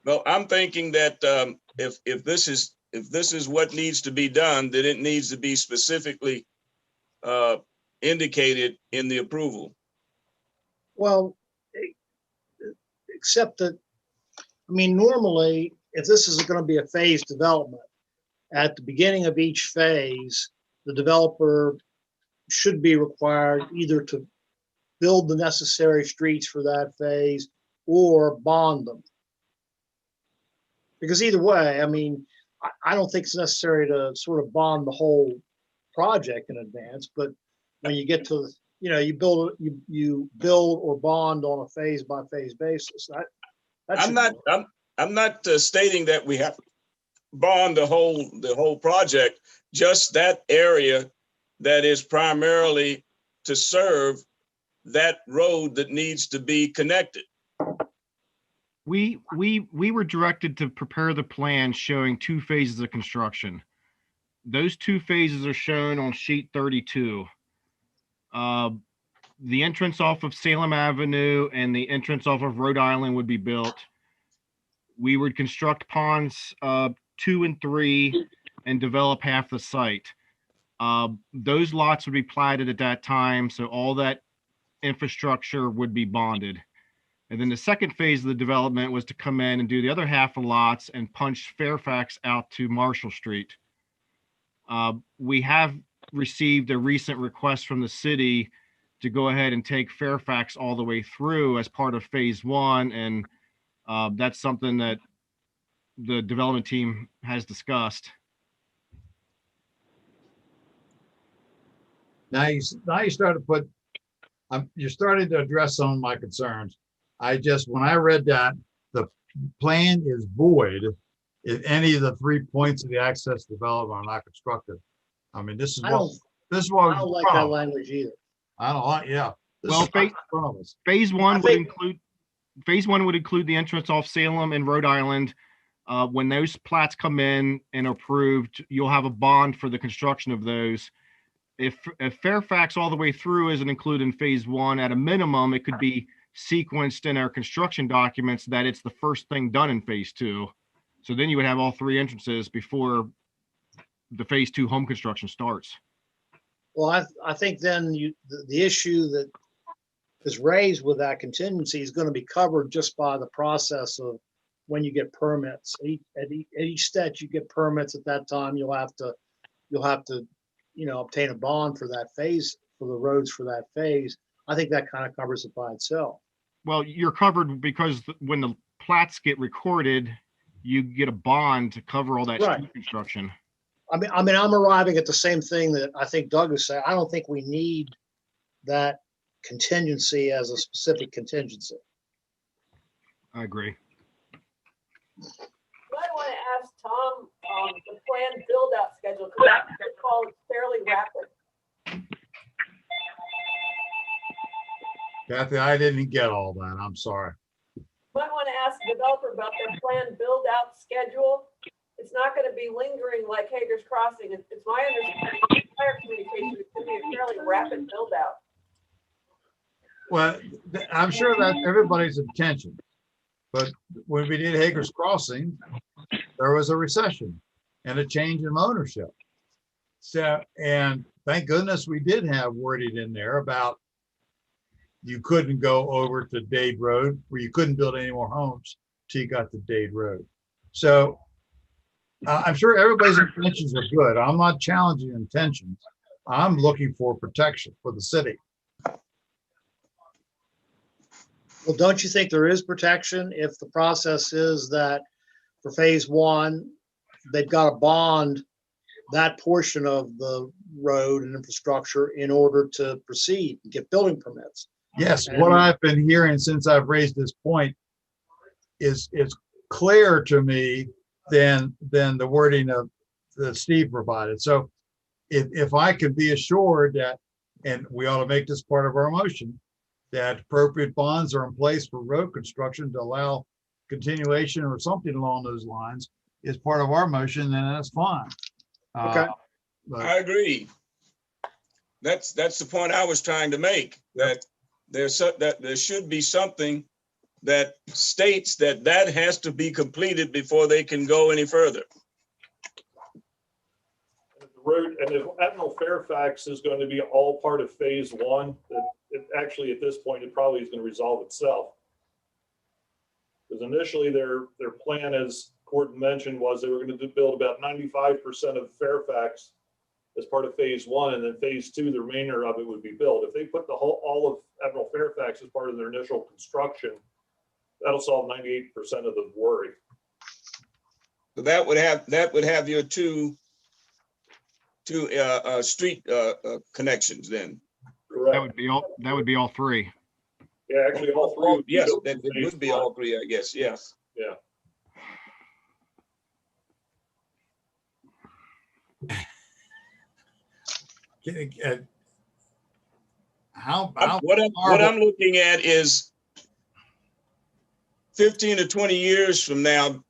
Well, I'm thinking that if this is what needs to be done, then it needs to be specifically indicated in the approval. Well, except that, I mean, normally, if this is going to be a phased development, at the beginning of each phase, the developer should be required either to build the necessary streets for that phase or bond them. Because either way, I mean, I don't think it's necessary to sort of bond the whole project in advance, but when you get to, you build or bond on a phase by phase basis. I'm not stating that we have to bond the whole project, just that area that is primarily to serve that road that needs to be connected. We were directed to prepare the plan showing 2 phases of construction. Those 2 phases are shown on sheet 32. The entrance off of Salem Avenue and the entrance off of Rhode Island would be built. We would construct ponds 2 and 3 and develop half the site. Those lots would be platted at that time, so all that infrastructure would be bonded. And then the second phase of the development was to come in and do the other half of lots and punch Fairfax out to Marshall Street. We have received a recent request from the city to go ahead and take Fairfax all the way through as part of phase one. And that's something that the development team has discussed. Now you start to put, you're starting to address some of my concerns. When I read that, the plan is void if any of the 3 points of the access development are not constructed. I mean, this is I what, don't, this is what. I don't like that language either. I don't like, yeah. This Well, is right in front of us. Phase one would think- include, phase one would include the entrance off Salem and Rhode Island. When those plats come in and approved, you'll have a bond for the construction of those. If Fairfax all the way through isn't included in phase one, at a minimum, it could be sequenced in our construction documents that it's the first thing done in phase two. So then you would have all three entrances before the phase two home construction starts. Well, I think then the issue that is raised with that contingency is going to be covered just by the process of when you get permits. At each step you get permits, at that time you'll have to obtain a bond for that phase, for the roads for that phase. I think that kind of covers it by itself. Well, you're covered because when the plats get recorded, you get a bond to cover all that Right. street construction. I mean, I'm arriving at the same thing that I think Doug is saying. I don't think we need that contingency as a specific contingency. I agree. I want to ask Tom, the planned build-out schedule, because I recall it's fairly rapid. Kathy, I didn't get all that. I'm sorry. Might want to ask the developer about their planned build-out schedule. It's not going to be lingering like Hager's Crossing. It's my understanding, prior communication, it's going to be a fairly rapid build-out. Well, I'm sure that's everybody's intention. But when we did Hager's Crossing, there was a recession and a change in ownership. So, and thank goodness we did have wording in there about you couldn't go over to Dade Road, where you couldn't build any more homes till you got to Dade Road. So I'm sure everybody's intentions are good. I'm not challenging intentions. I'm looking for protection for the city. Well, don't you think there is protection if the process is that for phase one, they've got to bond that portion of the road and infrastructure in order to proceed and get building permits? Yes, what I've been hearing since I've raised this point is clearer to me than the wording of that Steve provided. So if I could be assured that, and we ought to make this part of our motion, that appropriate bonds are in place for road construction to allow continuation or something along those lines is part of our motion, then that's fine. Okay. I agree. That's the point I was trying to make, that there should be something that states that has to be completed before they can go any further. The road, and if Admiral Fairfax is going to be all part of phase one, it actually at this point, it probably is going to resolve itself. Because initially their plan, as Gordon mentioned, was they were going to build about 95% of Fairfax as part of phase one, and then phase two, the remainder of it would be built. If they put all of Admiral Fairfax as part of their initial construction, that'll solve 98% of the worry. So that would have your two street connections then. Correct. That would be all three. Yeah, actually all three. would be Yes, built that in phase would be one. all three, I guess, yes. Yeah. What I'm looking at is 15 to 20 years from now,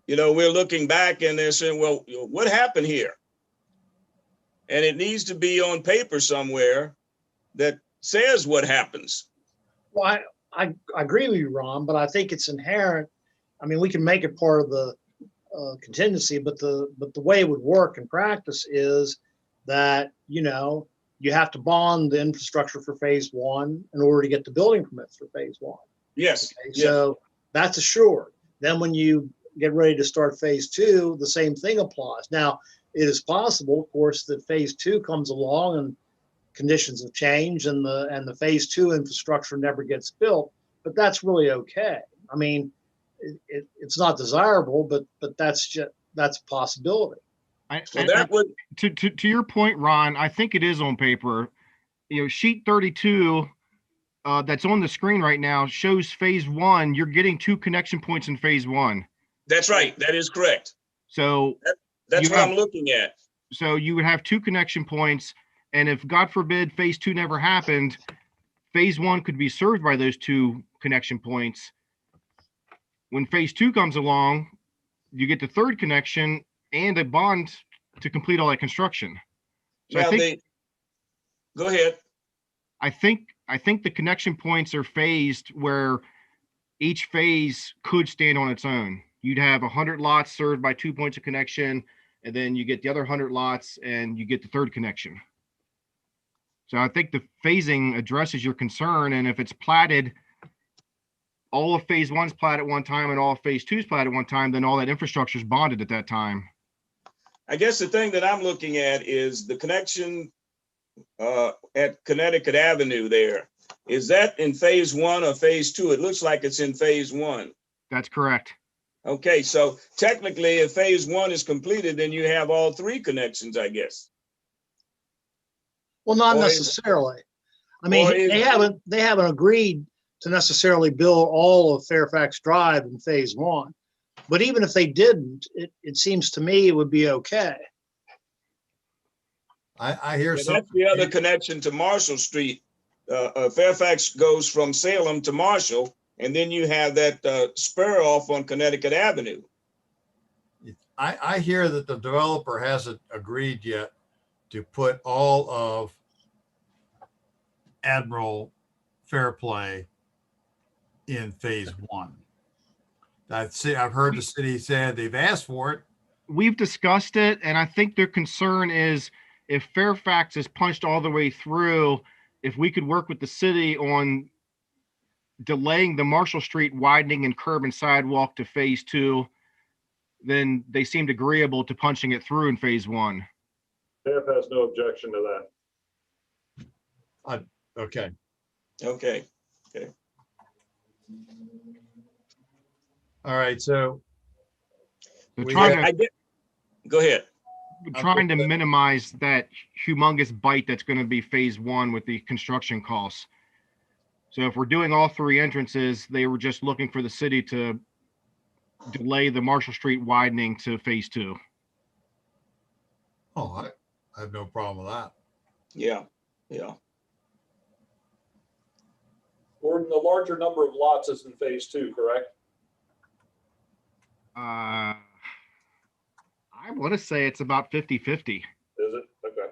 we're looking back and they're saying, well, what happened here? And it needs to be on paper somewhere that says what happens. Well, I agree with you, Ron, but I think it's inherent. I mean, we can make it part of the contingency, but the way it would work in practice is that, you have to bond the infrastructure for phase one in order to get the building permits for phase one. Yes, Okay, yes. So that's assured. Then when you get ready to start phase two, the same thing applies. Now, it is possible, of course, that phase two comes along and conditions have changed and the phase two infrastructure never gets built, but that's really okay. I mean, it's not desirable, but that's a possibility. So that would, To your point, Ron, I think it is on paper. You know, sheet 32 that's on the screen right now shows phase one. You're getting 2 connection points in phase one. that's right. That is correct. So That's you what have- I'm looking at. So you would have 2 connection points. And if God forbid phase two never happened, phase one could be served by those 2 connection points. When phase two comes along, you get the 3rd connection and a bond to complete all that construction. So Now go ahead. I think the connection points are phased where each phase could stand on its own. You'd have 100 lots served by 2 points of connection, and then you get the other 100 lots and you get the 3rd connection. So I think the phasing addresses your concern, and if it's platted, all of phase one's platted at one time and all of phase two's platted at one time, then all that infrastructure is bonded at that time. I guess the thing that I'm looking at is the connection at Connecticut Avenue there. Is that in phase one or phase two? It looks like it's in phase one. That's correct. Okay, so technically if phase one is completed, then you have all 3 connections, I guess. Well, not Or is- necessarily. I mean, or is- they haven't agreed to necessarily build all of Fairfax Drive in phase one. But even if they didn't, it seems to me it would be okay. I hear Yeah, some. that's the other connection to Marshall Street. Fairfax goes from Salem to Marshall, and then you have that spur off on Connecticut Avenue. I hear that the developer hasn't agreed yet to put all of Admiral Fairplay in phase one. I've heard the city said they've asked for it. We've discussed it, and I think their concern is if Fairfax is punched all the way through, if we could work with the city on delaying the Marshall Street widening and curb and sidewalk to phase two, then they seemed agreeable to punching it through in phase one. Staff has no objection to that. Okay. Okay. All right. So They're We trying have- to, Go ahead. trying to minimize that humongous bite that's going to be phase one with the construction costs. So if we're doing all 3 entrances, they were just looking for the city to delay the Marshall Street widening to phase two. oh, I have no problem with that. Yeah. Gordon, the larger number of lots is in phase two, correct? I want to say it's about 50-50. Is it? Okay.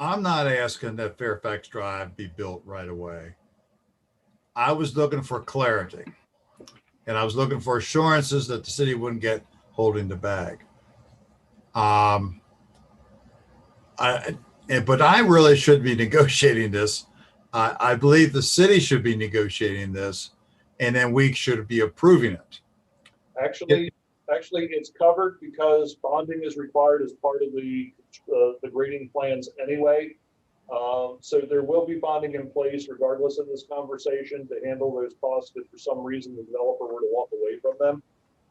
I'm not asking that Fairfax Drive be built right away. I was looking for clarity. And I was looking for assurances that the city wouldn't get holding the bag. But I really should be negotiating this. I believe the city should be negotiating this, and then we should be approving it. Actually, it's covered because bonding is required as part of the grading plans anyway. So there will be bonding in place regardless of this conversation to handle those costs if for some reason the developer were to walk away from them.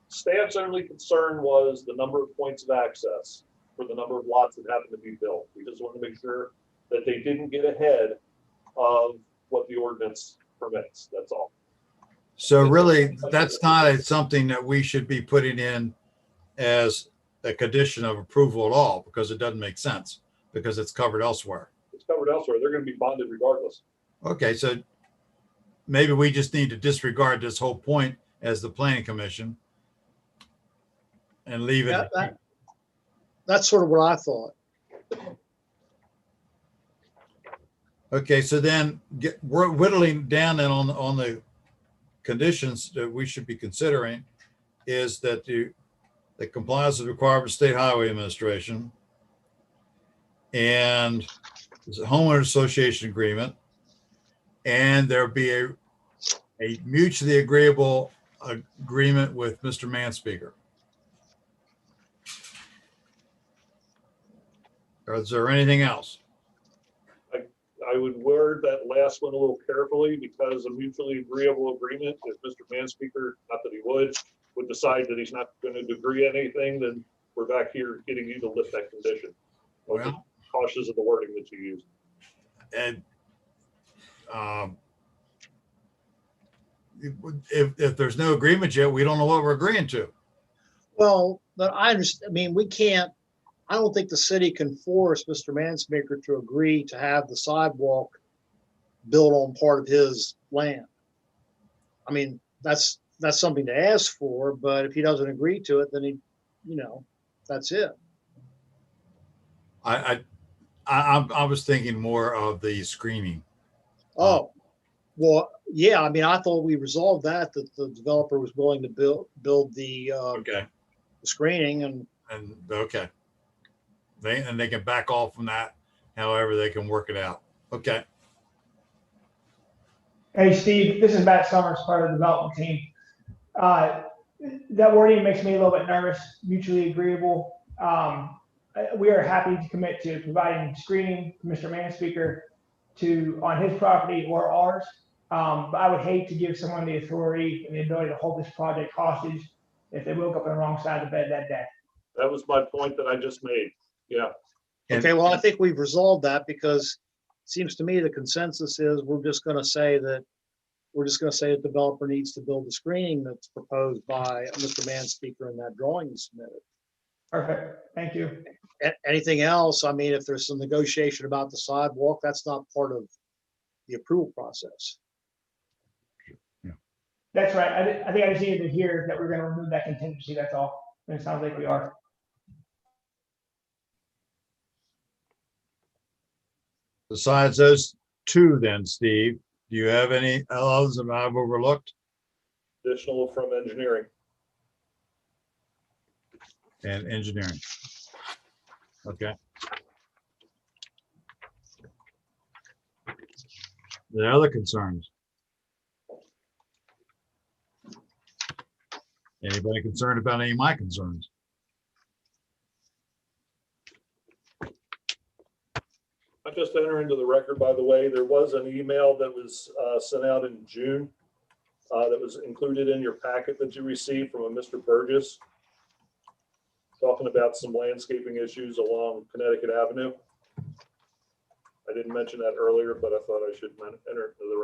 Staff's only concern was the number of points of access for the number of lots that happen to be built. We just want to make sure that they didn't get ahead of what the ordinance permits. That's all. So really, that's not something that we should be putting in as a condition of approval at all, because it doesn't make sense, because it's covered elsewhere. It's covered elsewhere. They're going to be bonded regardless. Okay, so maybe we just need to disregard this whole point as the planning commission and leave it. That's sort of what I thought. Okay, so then we're whittling down and on the conditions that we should be considering is that the compliance with requirements of State Highway Administration and the homeowner association agreement and there'll be a mutually agreeable agreement with Mr. Manspeaker. Is there anything else? I would word that last one a little carefully because a mutually agreeable agreement, if Mr. Manspeaker, not that he would decide that he's not going to agree anything, then we're back here getting you to lift that condition. Well, Cautious of the wording that you use. and if there's no agreement yet, we don't know what we're agreeing to. Well, but I understand, I mean, we can't, I don't think the city can force Mr. Mansmaker to agree to have the sidewalk built on part of his land. I mean, that's something to ask for, but if he doesn't agree to it, then he, you know, that's it. I was thinking more of the screening. Oh, well, yeah, I mean, I thought we resolved that the developer was willing to build the Okay. the screening and Okay. They can back off from that, however they can work it out. Okay. Hey, Steve, this is Matt Summers, part of the development team. That wording makes me a little bit nervous, mutually agreeable. We are happy to commit to providing screening for Mr. Manspeaker on his property or ours. But I would hate to give someone the authority and the ability to hold this project hostage if they woke up on the wrong side of the bed that day. That was my point that I just made. Yeah. okay, well, I think we've resolved that because it seems to me the consensus is we're just going to say that the developer needs to build the screening that's proposed by Mr. Manspeaker in that drawing he submitted. Perfect. Thank you. Anything else? I mean, if there's some negotiation about the sidewalk, that's not part of the approval process. That's right. I think I just needed to hear that we're going to remove that contingency. That's all. And it sounds like we are. Besides those two then, Steve, do you have any others that I've overlooked? Additional from engineering. And engineering. Okay. The other concerns? Anybody concerned about any of my concerns? I just enter into the record, by the way, there was an email that was sent out in June that was included in your packet that you received from a Mr. Burgess talking about some landscaping issues along Connecticut Avenue. I didn't mention that earlier, but I thought I should enter it into the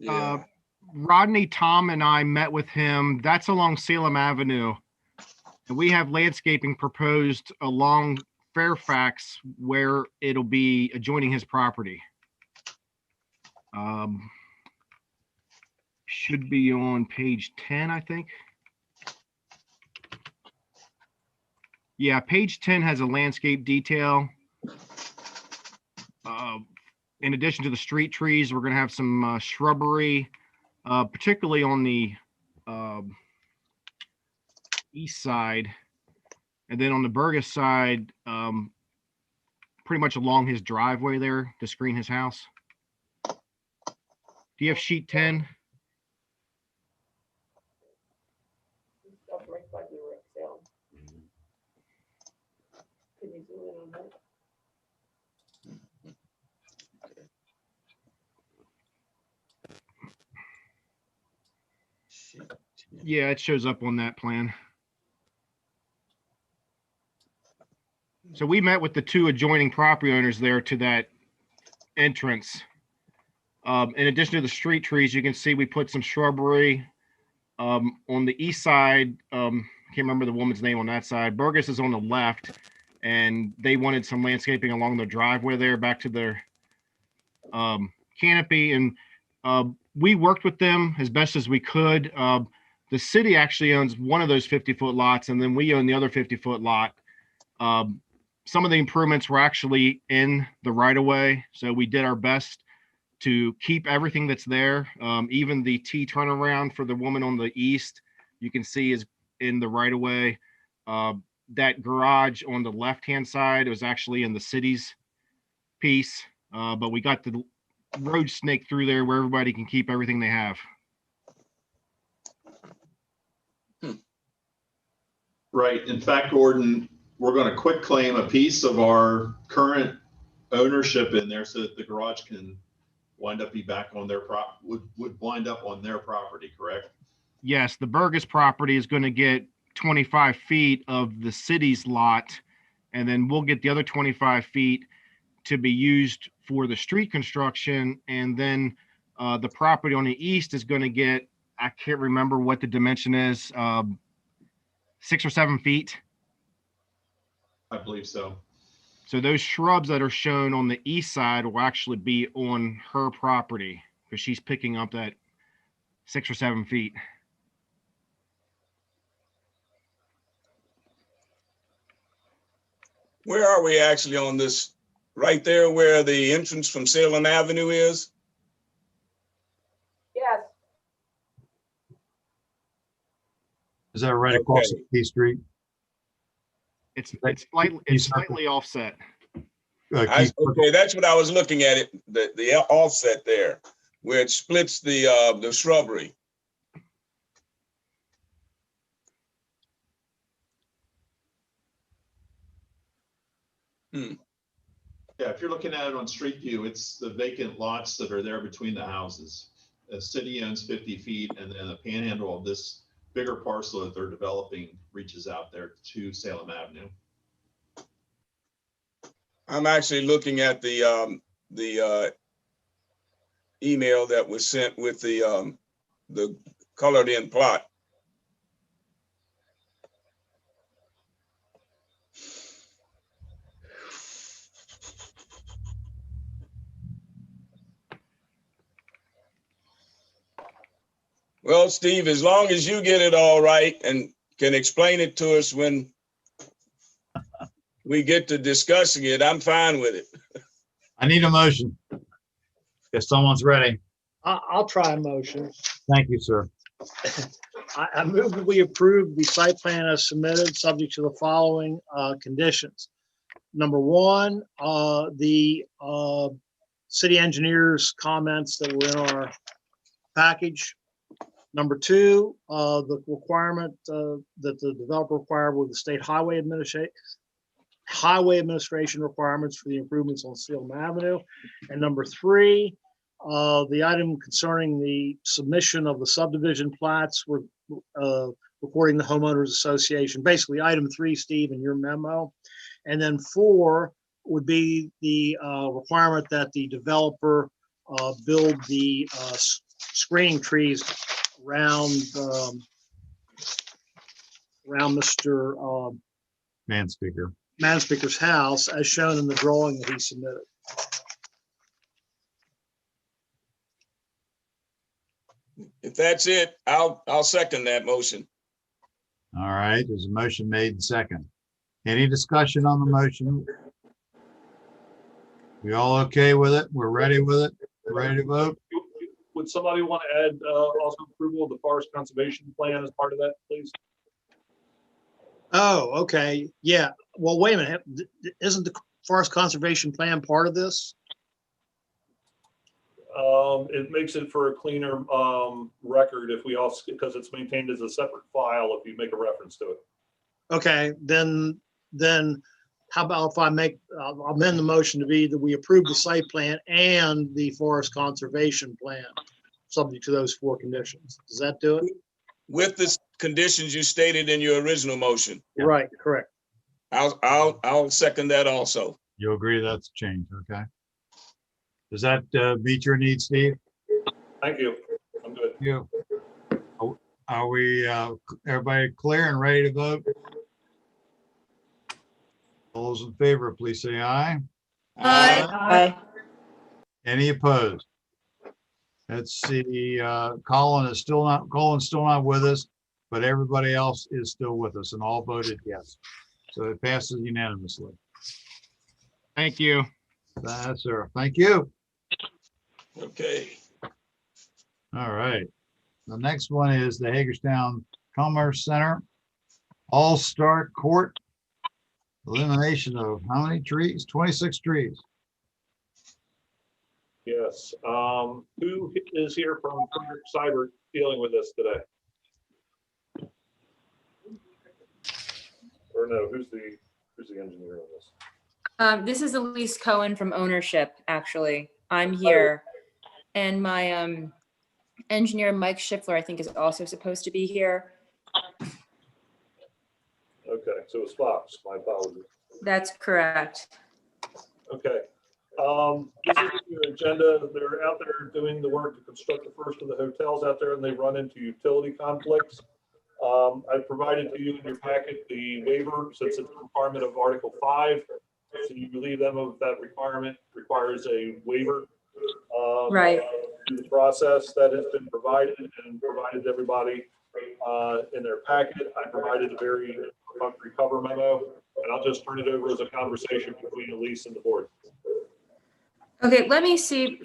record. Rodney, Tom, and I met with him. That's along Salem Avenue. And we have landscaping proposed along Fairfax where it'll be adjoining his property. Should be on page 10, I think. Yeah, page 10 has a landscape detail. In addition to the street trees, we're going to have some shrubbery, particularly on the east side. And then on the Burgess side, pretty much along his driveway there to screen his house. Do you have sheet 10? Stuff right by the rec sale. Can you zoom in on that? Yeah, it shows up on that plan. So we met with the two adjoining property owners there to that entrance. In addition to the street trees, you can see we put some shrubbery on the east side. Can't remember the woman's name on that side. Burgess is on the left, and they wanted some landscaping along the driveway there back to their canopy. And we worked with them as best as we could. The city actually owns one of those 50-foot lots, and then we own the other 50-foot lot. Some of the improvements were actually in the right-of-way, so we did our best to keep everything that's there. Even the T turnaround for the woman on the east, you can see is in the right-of-way. That garage on the left-hand side was actually in the city's piece, but we got the road snake through there where everybody can keep everything they have. Right. In fact, Gordon, we're going to quit claim a piece of our current ownership in there so that the garage can wind up be back on their would wind up on their property, correct? Yes, the Burgess property is going to get 25 feet of the city's lot, and then we'll get the other 25 feet to be used for the street construction. And then the property on the east is going to get, I can't remember what the dimension is, 6 or 7 feet. I believe so. So those shrubs that are shown on the east side will actually be on her property because she's picking up that 6 or 7 feet. Where are we actually on this? Right there where the entrance from Salem Avenue is? Yes, Is that right across Okay. Key Street? It's slightly offset. Okay, that's what I was looking at it, the offset there, where it splits the shrubbery. Yeah, if you're looking at it on Street View, it's the vacant lots that are there between the houses. The city owns 50 feet, and then the panhandle of this bigger parcel that they're developing reaches out there to Salem Avenue. I'm actually looking at the email that was sent with the colored in plot. Well, Steve, as long as you get it all right and can explain it to us when we get to discussing it, I'm fine with it. I need a motion. If someone's ready. I'll try a motion. Thank you, sir. I move that we approve the site plan as submitted, subject to the following conditions. Number one, the city engineer's comments that were in our package. Number two, the requirement that the developer required with the state highway administration requirements for the improvements on Salem Avenue. And number three, the item concerning the submission of the subdivision plats recording the homeowners association, basically item 3, Steve, in your memo. And then 4 would be the requirement that the developer build the screening trees around Mr. Manspeaker's house as shown in the drawing that he submitted. If that's it, I'll second that motion. All right, there's a motion made and second. Any discussion on the motion? We all okay with it? We're ready with it? Ready to vote? Would somebody want to add also approval of the forest conservation plan as part of that, please? Oh, okay. Yeah. Well, wait a minute. Isn't the forest conservation plan part of this? It makes it for a cleaner record if we also, because it's maintained as a separate file if you make a reference to it. Okay, then how about if I'll amend the motion to be that we approve the site plan and the forest conservation plan, subject to those 4 conditions. Does that do it? With the conditions you stated in your original motion. Right, correct. I'll second that also. You agree that's changed, okay? Does that meet your needs, Steve? Thank you. I'm good. You. Are we, everybody clear and ready to vote? All those in favor, please say aye. Aye. Any opposed? Let's see, Colin's still not with us, but everybody else is still with us and all voted yes. So it passes unanimously. Thank you. That's sir. Thank you. Okay. All right. The next one is the Hagerstown Commerce Center. All-Star Court. Elimination of how many trees? 26 trees. Yes. Who is here from Frederick Cyber dealing with this today? Or no, who's the engineer on this? This is Elise Cohen from Ownership, actually. I'm here. And my engineer, Mike Schiffler, I think is also supposed to be here. Okay, so it's Fox. My apologies. That's correct. Okay. This is your agenda. They're out there doing the work to construct the first of the hotels out there, and they run into utility conflicts. I provided to you in your packet the waiver, since it's a requirement of Article 5. So you relieve them of that requirement, requires a waiver. Right. The process that has been provided and provided to everybody in their packet. I provided a very perfunctory cover memo, and I'll just turn it over as a conversation between Elise and the board. Okay, let me see,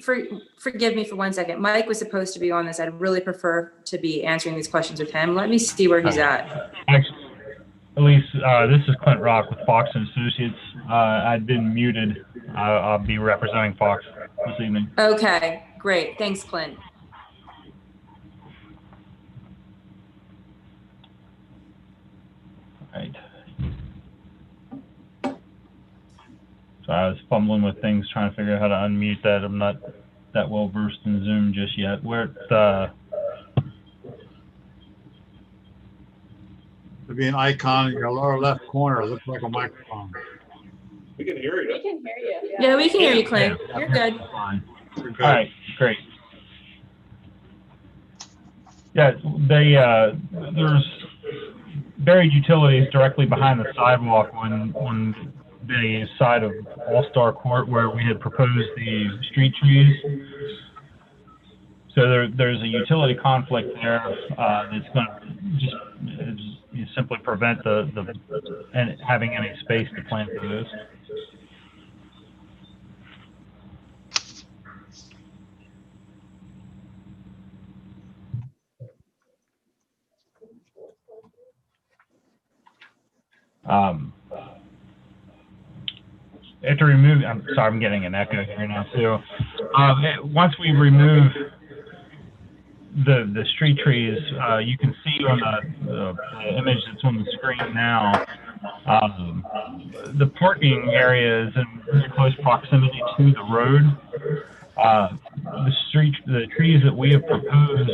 forgive me for 1 second. Mike was supposed to be on this. I'd really prefer to be answering these questions with him. Let me see where he's at. Actually, Elise, this is Clint Rock with Fox and Associates. I've been muted. I'll be representing Fox this evening. Okay, great. Thanks, Clint. Right. So I was fumbling with things, trying to figure out how to unmute that. I'm not that well versed in Zoom just yet. Where There'd be an icon in your lower left corner. It looks like a microphone. We can hear you. We can hear you. Yeah, we can hear you, Clint. You're good. Fine. All right, great. Yeah, there's buried utilities directly behind the sidewalk on the side of All-Star Court where we had proposed the street trees. So there's a utility conflict there that's going to just simply prevent and having any space to plant those. Have to remove, I'm sorry, I'm getting an echo here now too. Once we remove the street trees, you can see on the image that's on the screen now, the parking area is in close proximity to the road. The trees that we have proposed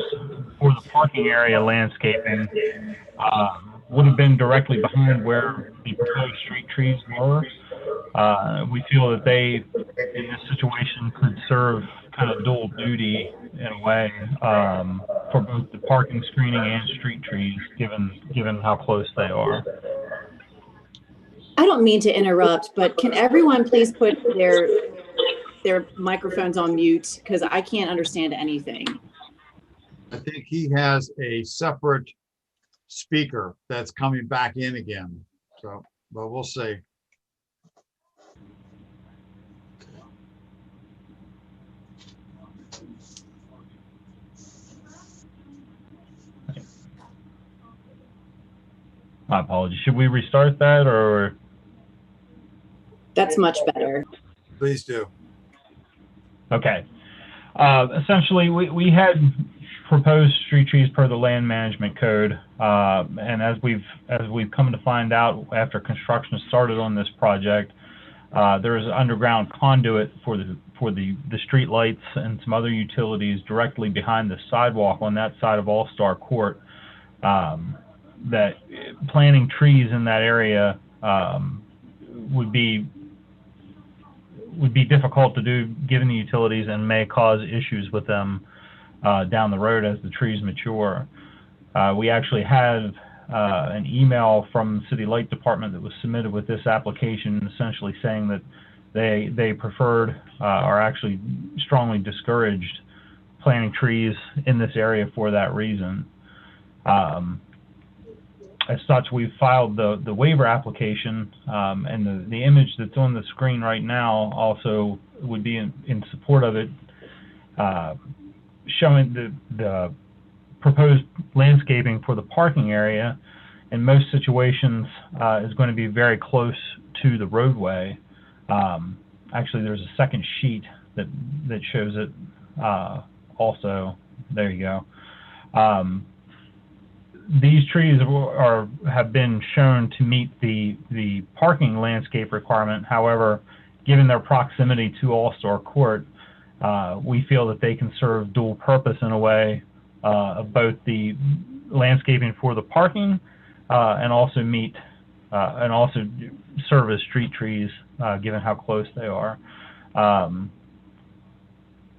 for the parking area landscaping would have been directly behind where the proposed street trees were. We feel that they, in this situation, could serve kind of dual duty in a way for both the parking screening and street trees, given how close they are. I don't mean to interrupt, but can everyone please put their microphones on mute because I can't understand anything. I think he has a separate speaker that's coming back in again. So, but we'll see. My apologies. Should we restart that or? That's much better. Please do. Okay. Essentially, we had proposed street trees per the land management code, and as we've come to find out after construction started on this project, there is an underground conduit for the street lights and some other utilities directly behind the sidewalk on that side of All-Star Court. That planting trees in that area would be difficult to do given the utilities and may cause issues with them down the road as the trees mature. We actually had an email from the City Light Department that was submitted with this application, essentially saying that they preferred or actually strongly discouraged planting trees in this area for that reason. As such, we've filed the waiver application, and the image that's on the screen right now also would be in support of it, showing the proposed landscaping for the parking area. In most situations, is going to be very close to the roadway. Actually, there's a second sheet that shows it also. There you go. These trees have been shown to meet the parking landscape requirement. However, given their proximity to All-Star Court, we feel that they can serve dual purpose in a way of both the landscaping for the parking and also serve as street trees, given how close they are.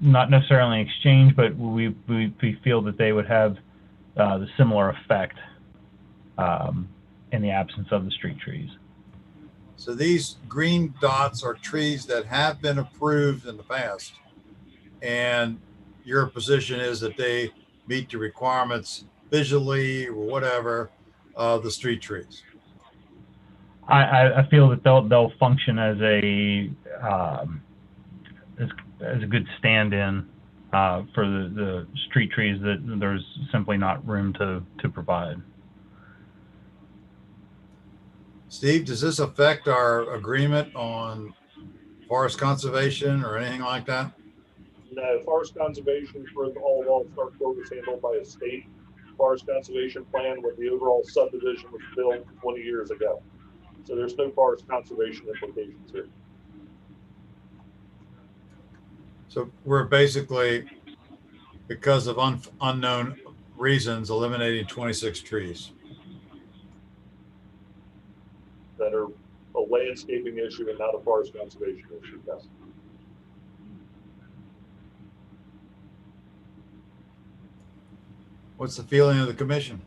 Not necessarily in exchange, but we feel that they would have the similar effect in the absence of the street trees. So these green dots are trees that have been approved in the past. And your position is that they meet the requirements visually or whatever of the street trees. I feel that they'll function as a good stand-in for the street trees that there's simply not room to provide. Steve, does this affect our agreement on forest conservation or anything like that? No, forest conservation for all of All-Star Court is handled by a state forest conservation plan where the overall subdivision was built 20 years ago. So there's no forest conservation implications here. So we're basically, because of unknown reasons, eliminating 26 trees. That are a landscaping issue and not a forest conservation issue, yes. What's the feeling of the commission?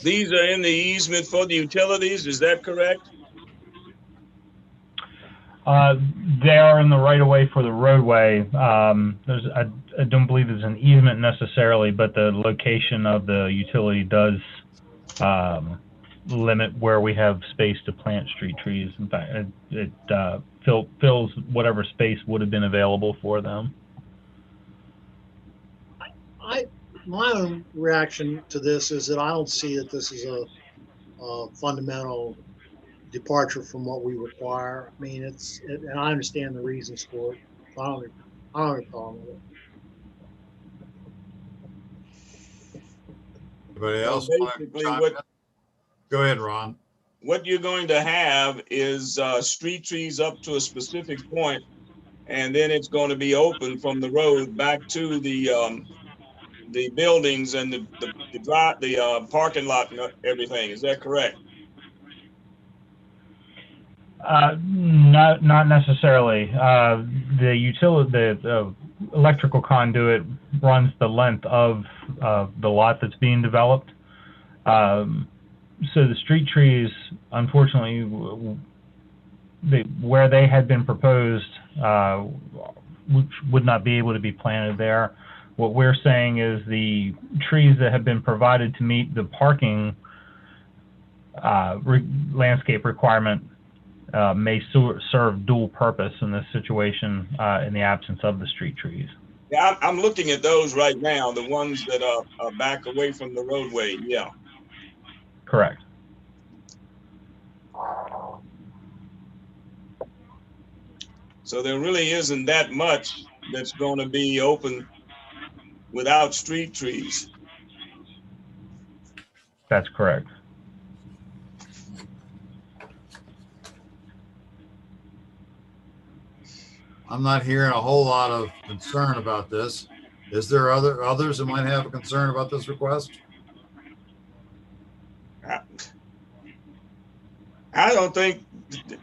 These are in the easement for the utilities, is that correct? They are in the right of way for the roadway. I don't believe there's an easement necessarily, but the location of the utility does limit where we have space to plant street trees. In fact, it fills whatever space would have been available for them. My own reaction to this is that I don't see that this is a fundamental departure from what we require. I mean, and I understand the reasons for it. I don't have a problem with it. Anybody else? Basically, Go ahead, Ron. What you're going to have is street trees up to a specific point, and then it's going to be open from the road back to the buildings and the parking lot and everything. Is that correct? Not necessarily. The electrical conduit runs the length of the lot that's being developed. So the street trees, unfortunately, where they had been proposed, would not be able to be planted there. What we're saying is the trees that have been provided to meet the parking landscape requirement may serve dual purpose in this situation in the absence of the street trees. Yeah, I'm looking at those right now, the ones that are back away from the roadway, yeah. Correct. So there really isn't that much that's going to be open without street trees. That's correct. I'm not hearing a whole lot of concern about this. Is there others that might have a concern about this request? I don't think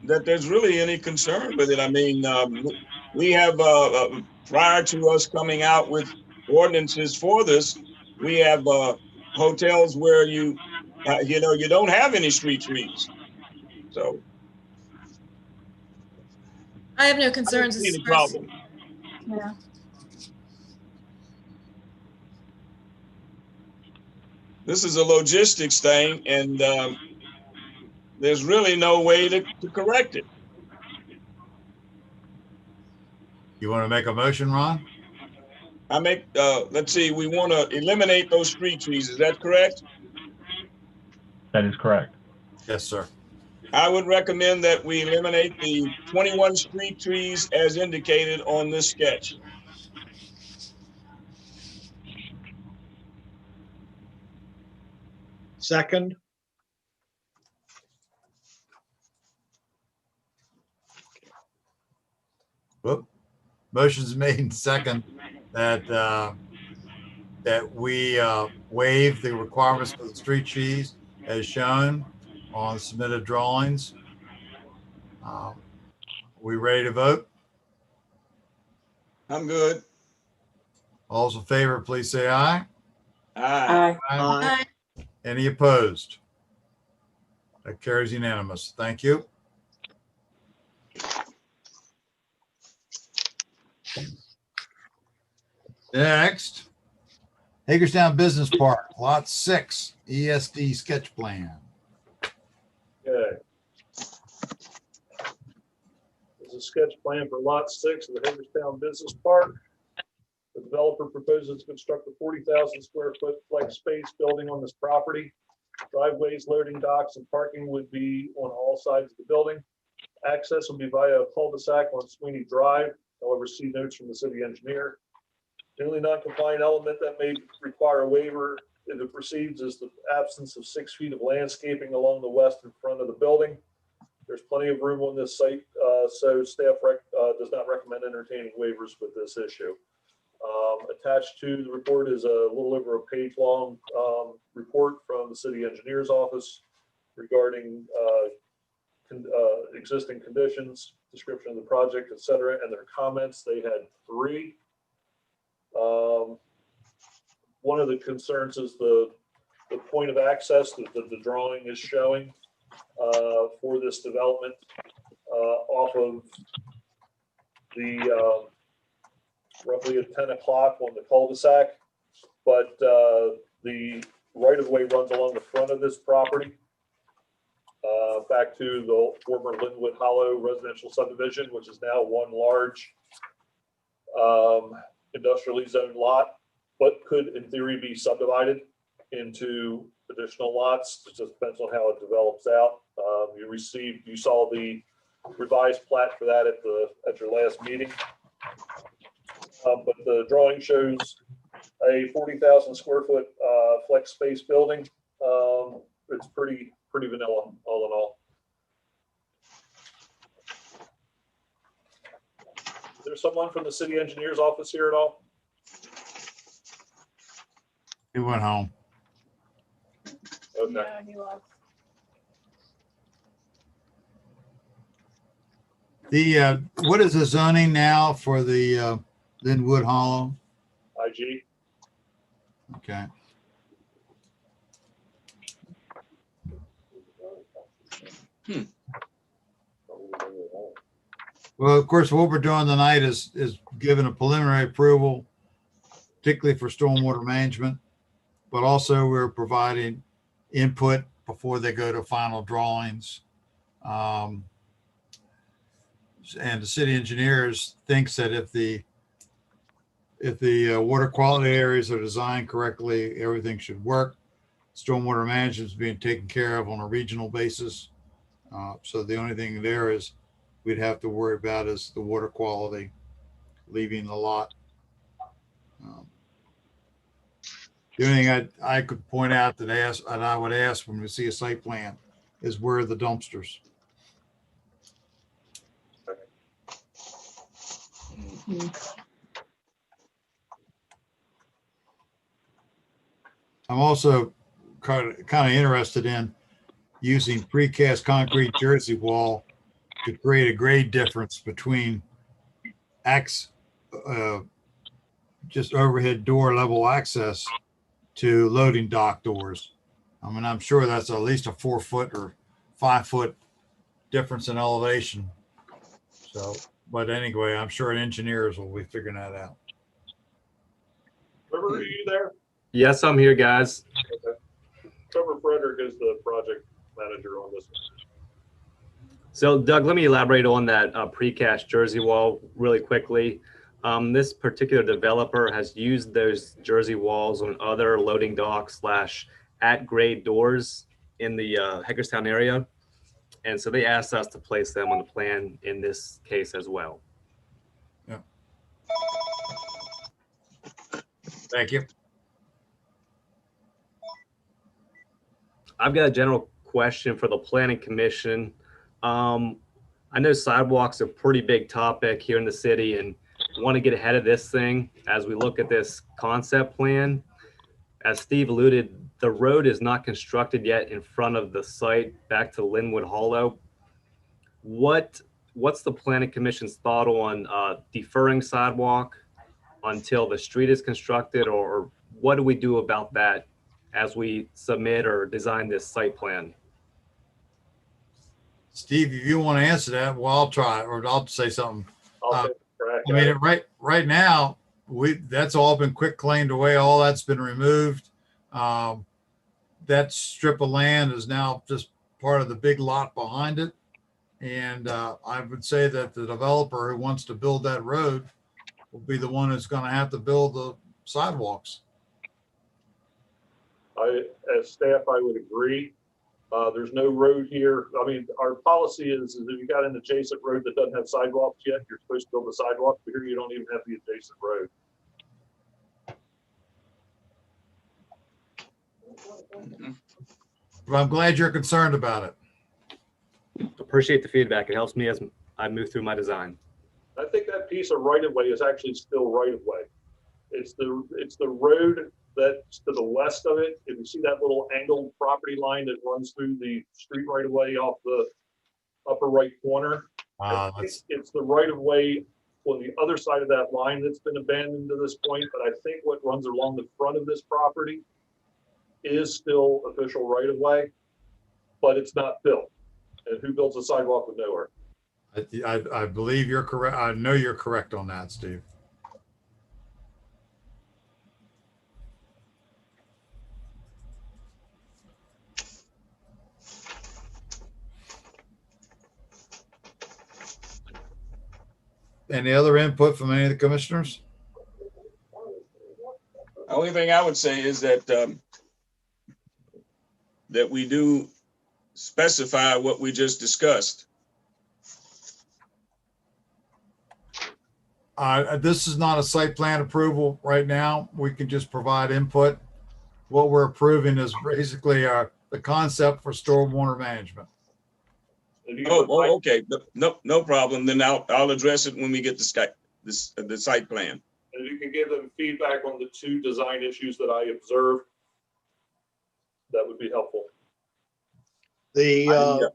that there's really any concern with it. I mean, we have, prior to us coming out with ordinances for this, we have hotels where you don't have any street trees. So I have no concerns. Any problem. Yeah. This is a logistics thing, and there's really no way to correct it. You want to make a motion, Ron? Let's see, we want to eliminate those street trees. Is that correct? That is correct. Yes, sir. I would recommend that we eliminate the 21 street trees as indicated on this sketch. Second, Whoop. Motion's made in second that, that we waive the requirements for the street trees as shown on submitted drawings. We ready to vote? I'm good. All's in favor, please say aye. Aye. Aye. Any opposed? That carries unanimous. Thank you. Next, Hagerstown Business Park, Lot 6, ESD sketch plan. Okay. This is a sketch plan for Lot 6 of the Hagerstown Business Park. The developer proposes to construct a 40,000 square foot flex space building on this property. Driveways, loading docks, and parking would be on all sides of the building. Access will be via a cul-de-sac on Sweeney Drive. However, see notes from the city engineer. The only non-compliant element that may require a waiver if it proceeds is the absence of 6 feet of landscaping along the western front of the building. There's plenty of room on this site, so staff does not recommend entertaining waivers with this issue. Attached to the report is a little over a page-long report from the city engineer's office regarding existing conditions, description of the project, et cetera, and their comments. They had 3. One of the concerns is the point of access that the drawing is showing for this development off of the roughly at 10 o'clock on the cul-de-sac, but the right-of-way runs along the front of this property back to the former Linwood Hollow residential subdivision, which is now one large industrially zoned lot, but could in theory be subdivided into additional lots. It just depends on how it develops out. You saw the revised plat for that at your last meeting. But the drawing shows a 40,000 square foot flex space building. It's pretty vanilla all in all. Is there someone from the city engineer's office here at all? He went home. Okay. Yeah, he was. The, what is the zoning now for the Linwood Hollow? IG. Okay. Well, of course, what we're doing tonight is giving a preliminary approval, particularly for stormwater management, but also we're providing input before they go to final drawings. And the city engineers thinks that if the water quality areas are designed correctly, everything should work. Stormwater management is being taken care of on a regional basis. So the only thing there is we'd have to worry about is the water quality leaving the lot. The only thing I could point out that I would ask when we see a site plan is where are the dumpsters? I'm also kind of interested in using precast concrete Jersey wall to create a grade difference between just overhead door level access to loading dock doors. I mean, I'm sure that's at least a 4 foot or 5 foot difference in elevation. So, but anyway, I'm sure engineers will be figuring that out. Trevor, are you there? Yes, I'm here, guys. Okay. Trevor Frederick is the project manager on this. So Doug, let me elaborate on that precast jersey wall really quickly. This particular developer has used those jersey walls on other loading docks / at-grade doors in the Hagerstown area. And so they asked us to place them on the plan in this case as well. Yeah. Thank you. I've got a general question for the planning commission. I know sidewalks are a pretty big topic here in the city and want to get ahead of this thing as we look at this concept plan. As Steve alluded, the road is not constructed yet in front of the site back to Linwood Hollow. What's the planning commission's thought on deferring sidewalk until the street is constructed, or what do we do about that as we submit or design this site plan? Steve, if you want to answer that, well, I'll try, or I'll say something. I'll take a crack I at mean, it. right now, that's all been quick claimed away. All that's been removed. That strip of land is now just part of the big lot behind it. And I would say that the developer who wants to build that road will be the one who's going to have to build the sidewalks. As staff, I would agree. There's no road here. I mean, our policy is if you got an adjacent road that doesn't have sidewalks yet, you're supposed to build a sidewalk, but here you don't even have the adjacent road. But I'm glad you're concerned about it. Appreciate the feedback. It helps me as I move through my design. I think that piece of right of way is actually still right of way. It's the road that's to the west of it. If you see that little angled property line that runs through the street right of way off the upper right corner, it's the right of way on the other side of that line that's been abandoned to this point. But I think what runs along the front of this property is still official right of way, but it's not built. And who builds a sidewalk with nowhere? I believe you're correct. I know you're correct on that, Steve. Any other input from any of the commissioners? The only thing I would say is that that we do specify what we just discussed. This is not a site plan approval right now. We can just provide input. What we're approving is basically the concept for stormwater management. Oh, okay. No problem. Then I'll address it when we get the site plan. And if you can give them feedback on the two design issues that I observed, that would be helpful. The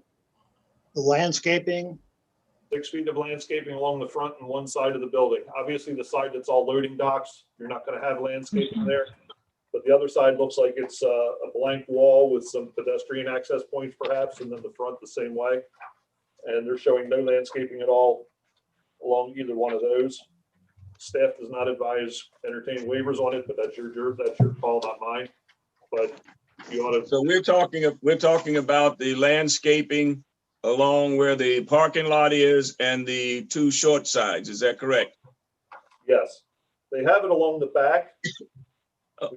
landscaping, 6 feet of landscaping along the front and one side of the building. Obviously, the side that's all loading docks, you're not going to have landscaping there. But the other side looks like it's a blank wall with some pedestrian access points perhaps, and then the front the same way. And they're showing no landscaping at all along either one of those. Staff does not advise entertain waivers on it, but that's your call, not mine. But you ought to. So we're talking about the landscaping along where the parking lot is and the two short sides. Is that correct? Yes, they have it along the back.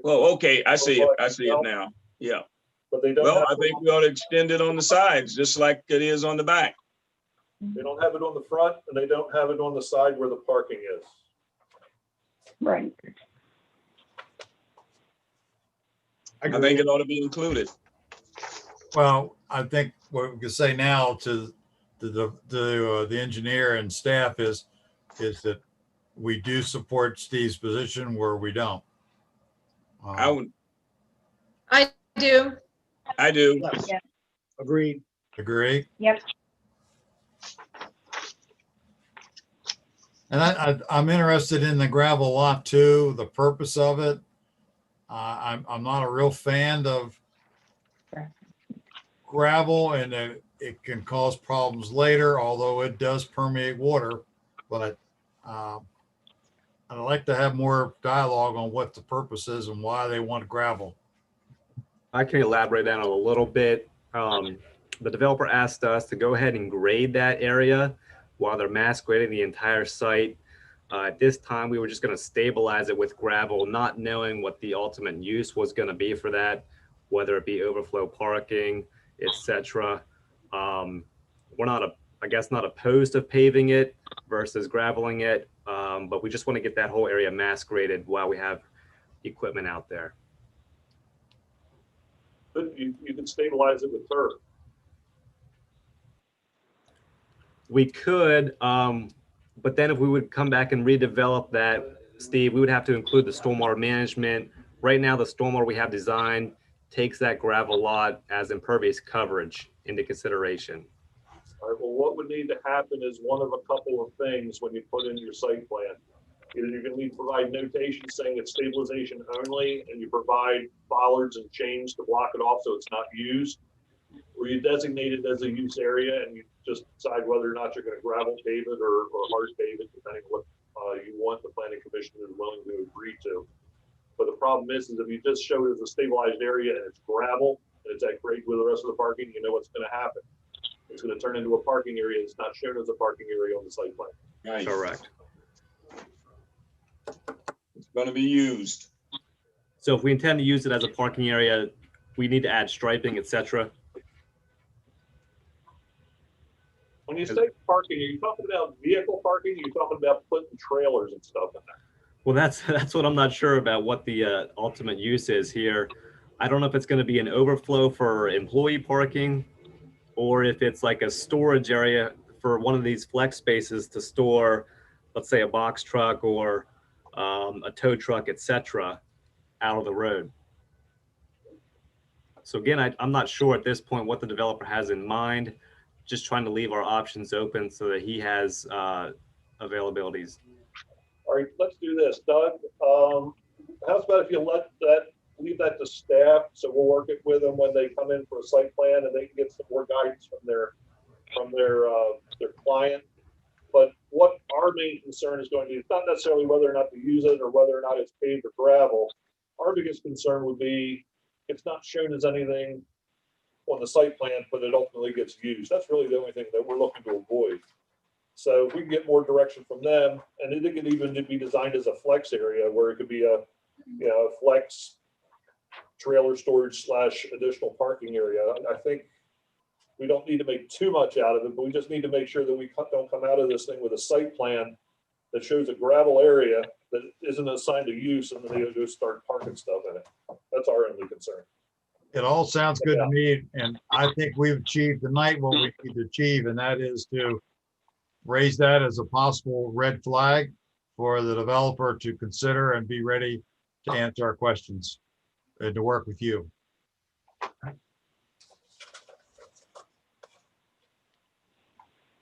Oh, okay. I see it. I see it now. Yeah. But they don't. Well, I think we ought to extend it on the sides, just like it is on the back. They don't have it on the front, and they don't have it on the side where the parking is. Right. I think it ought to be included. Well, I think what we can say now to the engineer and staff is that we do support Steve's position where we don't. I do. I do. Yeah. Agreed. Agree. Yep. And I'm interested in the gravel lot too, the purpose of it. I'm not a real fan of gravel, and it can cause problems later, although it does permeate water. But I'd like to have more dialogue on what the purpose is and why they want gravel. I can elaborate on it a little bit. the developer asked us to go ahead and grade that area while they're mass grading the entire site. At this time, we were just going to stabilize it with gravel, not knowing what the ultimate use was going to be for that, whether it be overflow parking, etc. We're not, I guess, not opposed to paving it versus graveling it, but we just want to get that whole area mass graded while we have equipment out there. But you can stabilize it with turf. We could, but then if we would come back and redevelop that, Steve, we would have to include the stormwater management. Right now, the stormwater we have designed takes that gravel lot as impervious coverage into consideration. All right, well, what would need to happen is one of a couple of things when you put in your site plan. Either you're gonna need to provide notation saying it's stabilization only, and you provide bollards and chains to block it off so it's not used, or you designate it as a use area and you just decide whether or not you're gonna gravel pave it or hard pave it, depending on what you want the planning commission is willing to agree to. But the problem is if you just show it as a stabilized area and it's gravel, and it's at grade with the rest of the parking, you know what's gonna happen. It's gonna turn into a parking area. It's not shown as a parking area on the site plan. Right. Correct. It's going to be used. So if we intend to use it as a parking area, we need to add striping, etc. When you say parking, are you talking about vehicle parking? Are you talking about putting trailers and stuff in there? Well, that's what I'm not sure about what the ultimate use is here. I don't know if it's going to be an overflow for employee parking or if it's like a storage area for one of these flex spaces to store, let's say, a box truck or a tow truck, etc., out of the road. So again, I'm not sure at this point what the developer has in mind, just trying to leave our options open so that he has availabilities. All right, let's do this, Doug. How's about if you leave that to staff, so we'll work it with them when they come in for a site plan, and they can get some more guidance from their client. But what our main concern is going to be, it's not necessarily whether or not to use it or whether or not it's paved or gravel. Our biggest concern would be it's not shown as anything on the site plan, but it ultimately gets used. That's really the only thing that we're looking to avoid. So if we can get more direction from them, and it could even be designed as a flex area where it could be a flex trailer storage / additional parking area. I think we don't need to make too much out of it, but we just need to make sure that we don't come out of this thing with a site plan that shows a gravel area that isn't assigned to use, and then they go start parking stuff in it. That's our only concern. It all sounds good to me, and I think we've achieved tonight what we need to achieve, and that is to raise that as a possible red flag for the developer to consider and be ready to answer our questions and to work with you.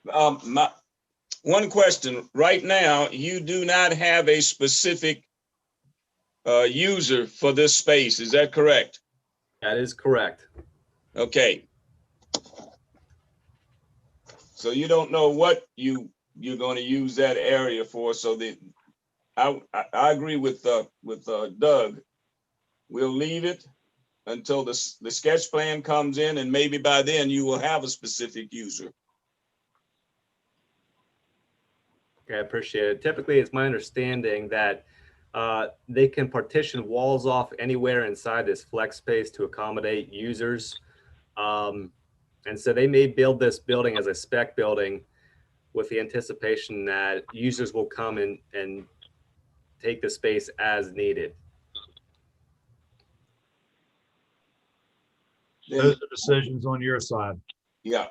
One question. Right now, you do not have a specific user for this space. Is that correct? That is correct. Okay. So you don't know what you're going to use that area for. So I agree with Doug. We'll leave it until the sketch plan comes in, and maybe by then you will have a specific user. Okay, I appreciate it. Typically, it's my understanding that they can partition walls off anywhere inside this flex space to accommodate users. And so they may build this building as a spec building with the anticipation that users will come in and take the space as needed. Those are decisions on your side. Yeah.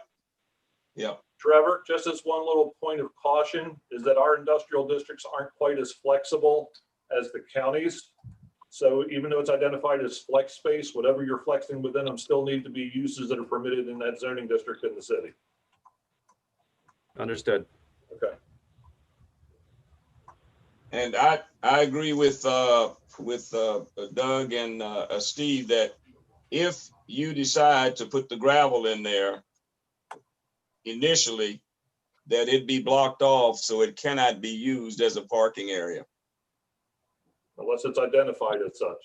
Yeah. Trevor, just as one little point of caution is that our industrial districts aren't quite as flexible as the counties. So even though it's identified as flex space, whatever you're flexing within them still need to be uses that are permitted in that zoning district in the city. Understood. Okay. And I agree with Doug and Steve that if you decide to put the gravel in there initially, that it be blocked off so it cannot be used as a parking area. Unless it's identified as such.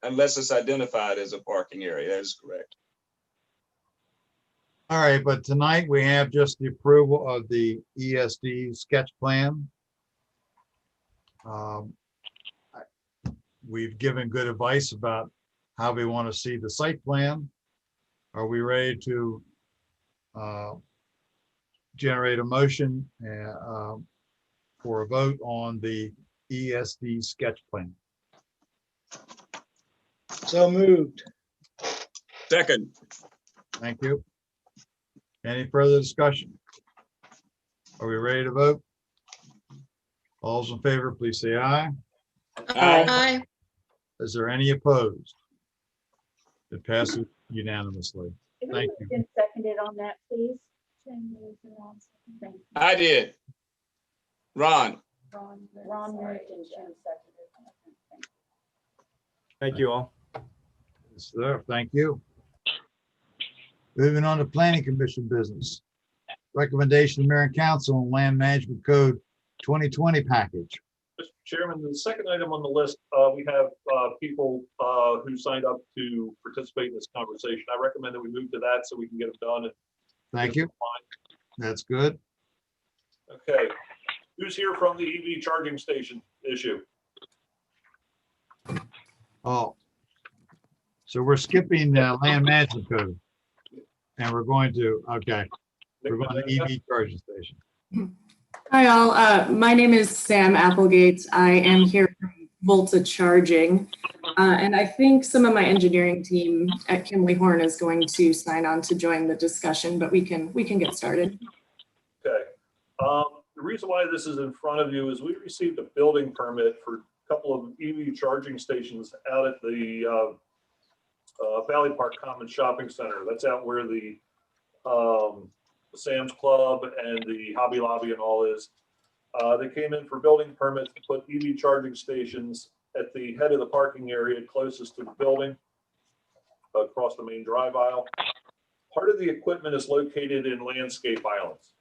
Unless it's identified as a parking area, that is correct. All right, but tonight we have just the approval of the ESD sketch plan. Um, We've given good advice about how we want to see the site plan. Are we ready to generate a motion for a vote on the ESD sketch plan? So moved. Second. Thank you. Any further discussion? Are we ready to vote? All those in favor, please say aye. Aye. Is there any opposed? It passes unanimously. Thank you. Been seconded on that, please. Thank you. I did. Ron. Ron moved and Jim seconded. Thank you all. Yes, sir. Thank you. Moving on to Planning Commission business. Recommendation of Mayor and Council on Land Management Code 2020 package. Mr. Chairman, the second item on the list, we have people who signed up to participate in this conversation. I recommend that we move to that so we can get it done. Thank you. That's good. Okay. Who's here from the EV charging station issue? Oh. So we're skipping land management code. And we're going to, okay, we're going to EV charging station. Hi all, my name is Sam Applegate. I am here from Volta Charging. And I think some of my engineering team at Kimley Horn is going to sign on to join the discussion, but we can get started. Okay. The reason why this is in front of you is we received a building permit for a couple of EV charging stations out at the Valley Park Commons Shopping Center. That's out where the Sam's Club and the Hobby Lobby and all is. They came in for building permits to put EV charging stations at the head of the parking area closest to the building, across the main drive aisle. Part of the equipment is located in landscape islands.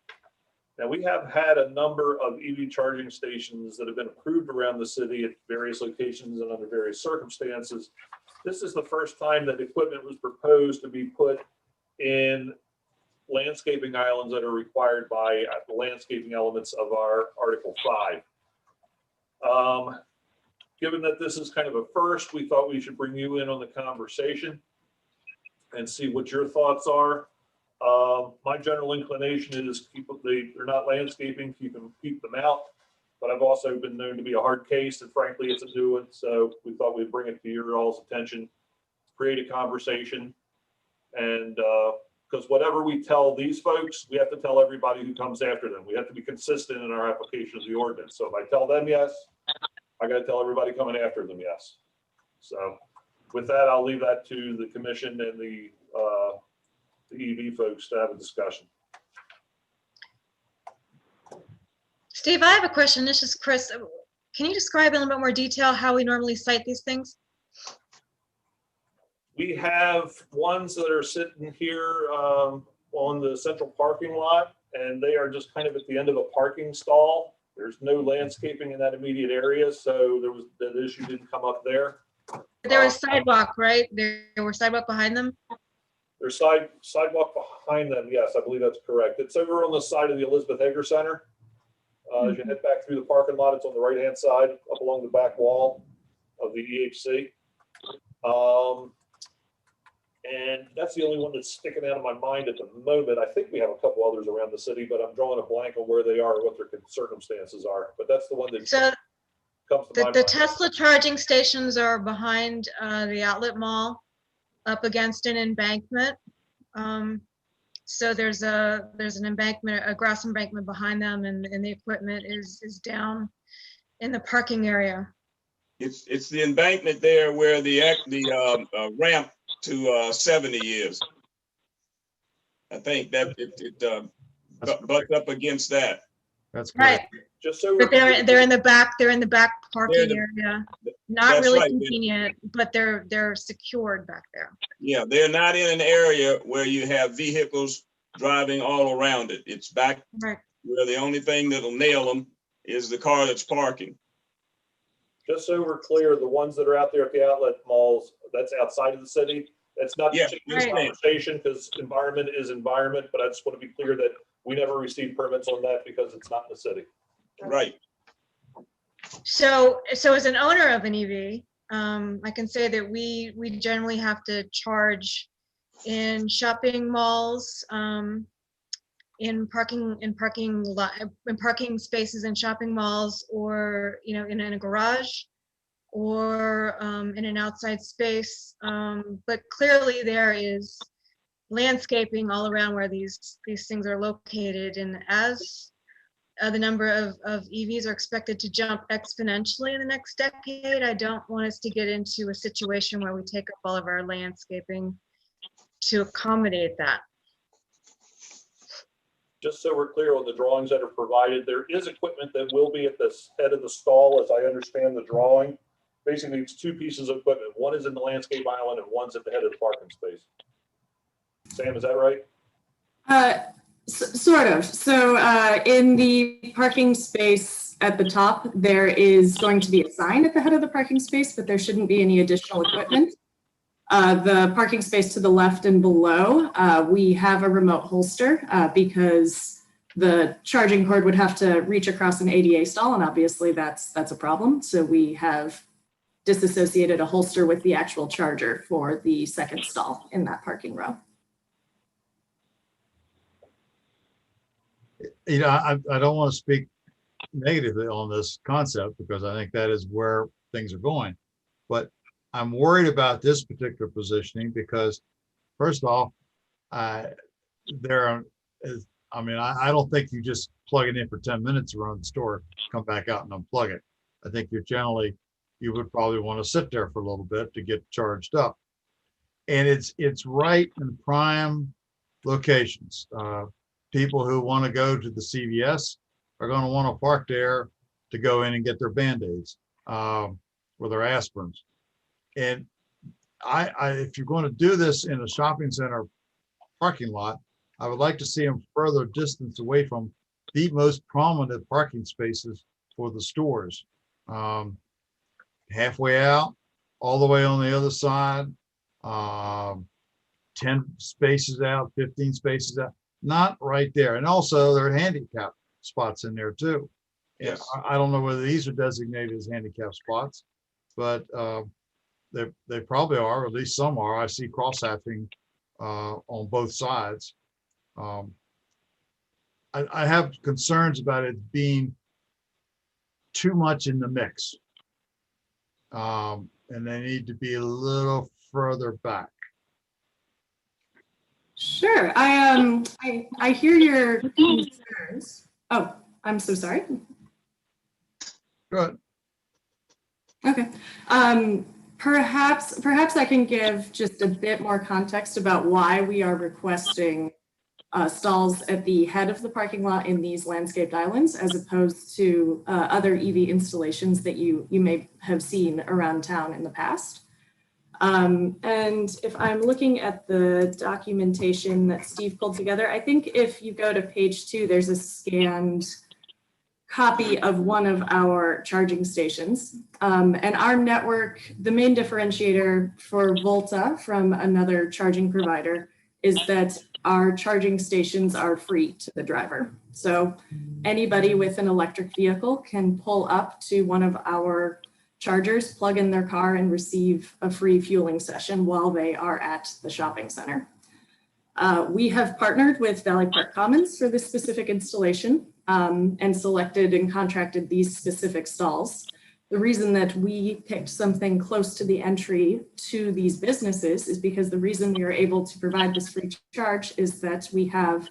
Now, we have had a number of EV charging stations that have been approved around the city at various locations and under various circumstances. This is the first time that equipment was proposed to be put in landscaping islands that are required by the landscaping elements of our Article 5. Given that this is kind of a first, we thought we should bring you in on the conversation and see what your thoughts are. My general inclination is they're not landscaping, keep them out. But I've also been known to be a hard case, and frankly, it's a new one. So we thought we'd bring it to your all's attention, create a conversation. And because whatever we tell these folks, we have to tell everybody who comes after them. We have to be consistent in our application of the ordinance. So if I tell them yes, I got to tell everybody coming after them yes. So with that, I'll leave that to the commission and the EV folks to have a discussion. Steve, I have a question. This is Chris. Can you describe in a little bit more detail how we normally cite these things? We have ones that are sitting here on the central parking lot, and they are just kind of at the end of a parking stall. There's no landscaping in that immediate area, so that issue didn't come up there. There was sidewalk, right? There were sidewalk behind them? There's sidewalk behind them, yes, I believe that's correct. It's over on the side of the Elizabeth Egger Center. As you head back through the parking lot, it's on the right-hand side, up along the back wall of the EHC. And that's the only one that's sticking out of my mind at the moment. I think we have a couple others around the city, but I'm drawing a blank on where they are, what their circumstances are. But that's the one that So comes to my the mind. Tesla charging stations are behind the outlet mall, up against an embankment. So there's an embankment, a grass embankment behind them, and the equipment is down in the parking area. It's the embankment there where the ramp to 70 is. I think that it butts up against that. That's right. Just so But they're in the back. They're in the back parking area. Not That's really right. convenient, but they're secured back there. Yeah, they're not in an area where you have vehicles driving all around it. It's back right where the only thing that'll nail them is the car that's parking. Just so we're clear, the ones that are out there at the outlet malls, that's outside of the city. That's not Yeah, to change the right. conversation because environment is environment, but I just want to be clear that we never received permits on that because it's not in the city. Right. So as an owner of an EV, I can say that we generally have to charge in shopping malls, in parking spaces in shopping malls, or in a garage, or in an outside space. But clearly there is landscaping all around where these things are located, and as the number of EVs are expected to jump exponentially in the next decade, I don't want us to get into a situation where we take up all of our landscaping to accommodate that. Just so we're clear on the drawings that are provided, there is equipment that will be at the head of the stall, as I understand the drawing. Basically, it's two pieces of equipment. One is in the landscape island and one's at the head of the parking space. Sam, is that right? Sort of. So in the parking space at the top, there is going to be a sign at the head of the parking space, but there shouldn't be any additional equipment. The parking space to the left and below, we have a remote holster because the charging cord would have to reach across an ADA stall, and obviously that's a problem. So we have disassociated a holster with the actual charger for the second stall in that parking row. I don't want to speak negatively on this concept because I think that is where things are going. But I'm worried about this particular positioning because, first off, I don't think you just plug it in for 10 minutes around the store, come back out and unplug it. I think you would probably want to sit there for a little bit to get charged up. And it's right in prime locations. People who want to go to the CVS are going to want to park there to go in and get their Band-Aids or their aspirins. And if you're going to do this in a shopping center parking lot, I would like to see them further distance away from the most prominent parking spaces for the stores. Halfway out, all the way on the other side, 10 spaces out, 15 spaces out. Not right there. And also there are handicap spots in there too. Yes. I don't know whether these are designated as handicap spots, but they probably are, or at least some are. I see cross-hatching on both sides. I have concerns about it being too much in the mix. And they need to be a little further back. Sure. I hear your concerns. Oh, I'm so sorry. Good. Okay. Perhaps I can give just a bit more context about why we are requesting stalls at the head of the parking lot in these landscaped islands, as opposed to other EV installations that you may have seen around town in the past. And if I'm looking at the documentation that Steve pulled together, I think if you go to page 2, there's a scanned copy of one of our charging stations. And our network, the main differentiator for Volta from another charging provider is that our charging stations are free to the driver. So anybody with an electric vehicle can pull up to one of our chargers, plug in their car, and receive a free fueling session while they are at the shopping center. We have partnered with Valley Park Commons for this specific installation and selected and contracted these specific stalls. The reason that we picked something close to the entry to these businesses is because the reason we are able to provide this free charge is that we have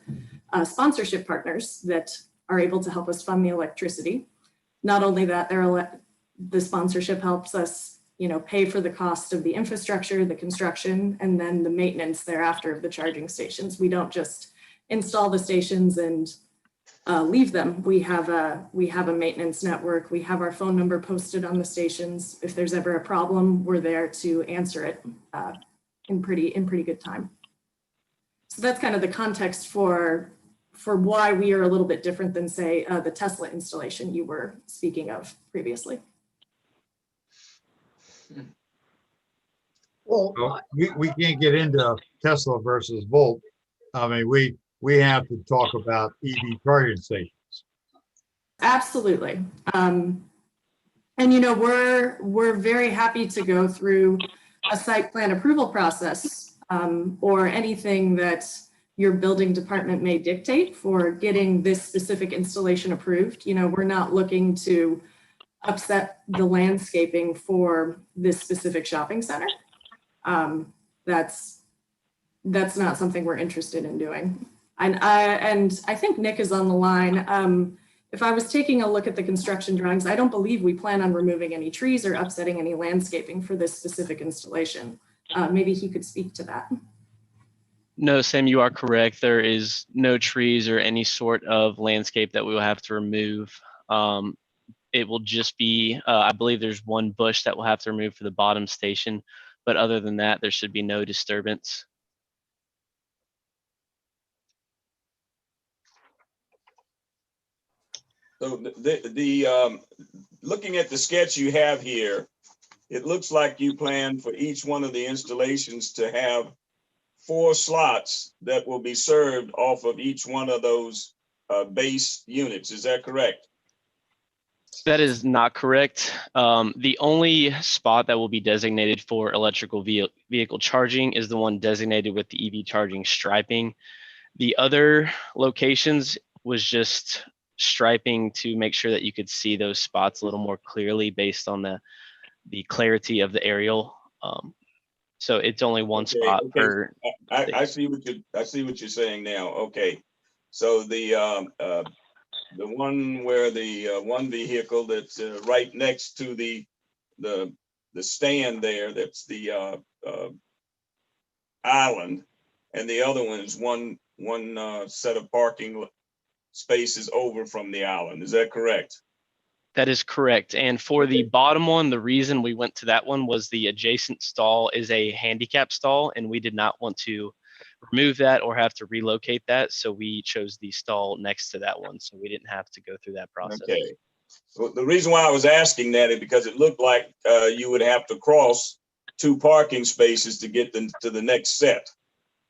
sponsorship partners that are able to help us fund the electricity. Not only that, the sponsorship helps us, pay for the cost of the infrastructure, the construction, and then the maintenance thereafter of the charging stations. We don't just install the stations and leave them. We have a maintenance network. We have our phone number posted on the stations. If there's ever a problem, we're there to answer it in pretty good time. So that's kind of the context for why we are a little bit different than, say, the Tesla installation you were speaking of previously. Well, We can't get into Tesla versus Volt. I mean, we have to talk about EV charging stations. Absolutely. And you know, we're very happy to go through a site plan approval process or anything that your building department may dictate for getting this specific installation approved. You know, we're not looking to upset the landscaping for this specific shopping center. That's not something we're interested in doing. And I think Nick is on the line. If I was taking a look at the construction drawings, I don't believe we plan on removing any trees or upsetting any landscaping for this specific installation. Maybe he could speak to that. No, Sam, you are correct. There is no trees or any sort of landscape that we will have to remove. It will just be, I believe there's one bush that we'll have to remove for the bottom station, but other than that, there should be no disturbance. So looking at the sketch you have here, it looks like you plan for each one of the installations to have 4 slots that will be served off of each one of those base units. Is that correct? That is not correct. The only spot that will be designated for electrical vehicle charging is the one designated with the EV charging striping. The other locations was just striping to make sure that you could see those spots a little more clearly based on the clarity of the aerial. So it's only one spot per. I see what you're saying now. Okay, so the one where the one vehicle that's right next to the stand there, that's the island, and the other one is one set of parking spaces over from the island. Is that correct? That is correct. And for the bottom one, the reason we went to that one was the adjacent stall is a handicap stall, and we did not want to remove that or have to relocate that. So we chose the stall next to that one. So we didn't have to go through that process. Okay. So the reason why I was asking that is because it looked like you would have to cross 2 parking spaces to get them to the next set,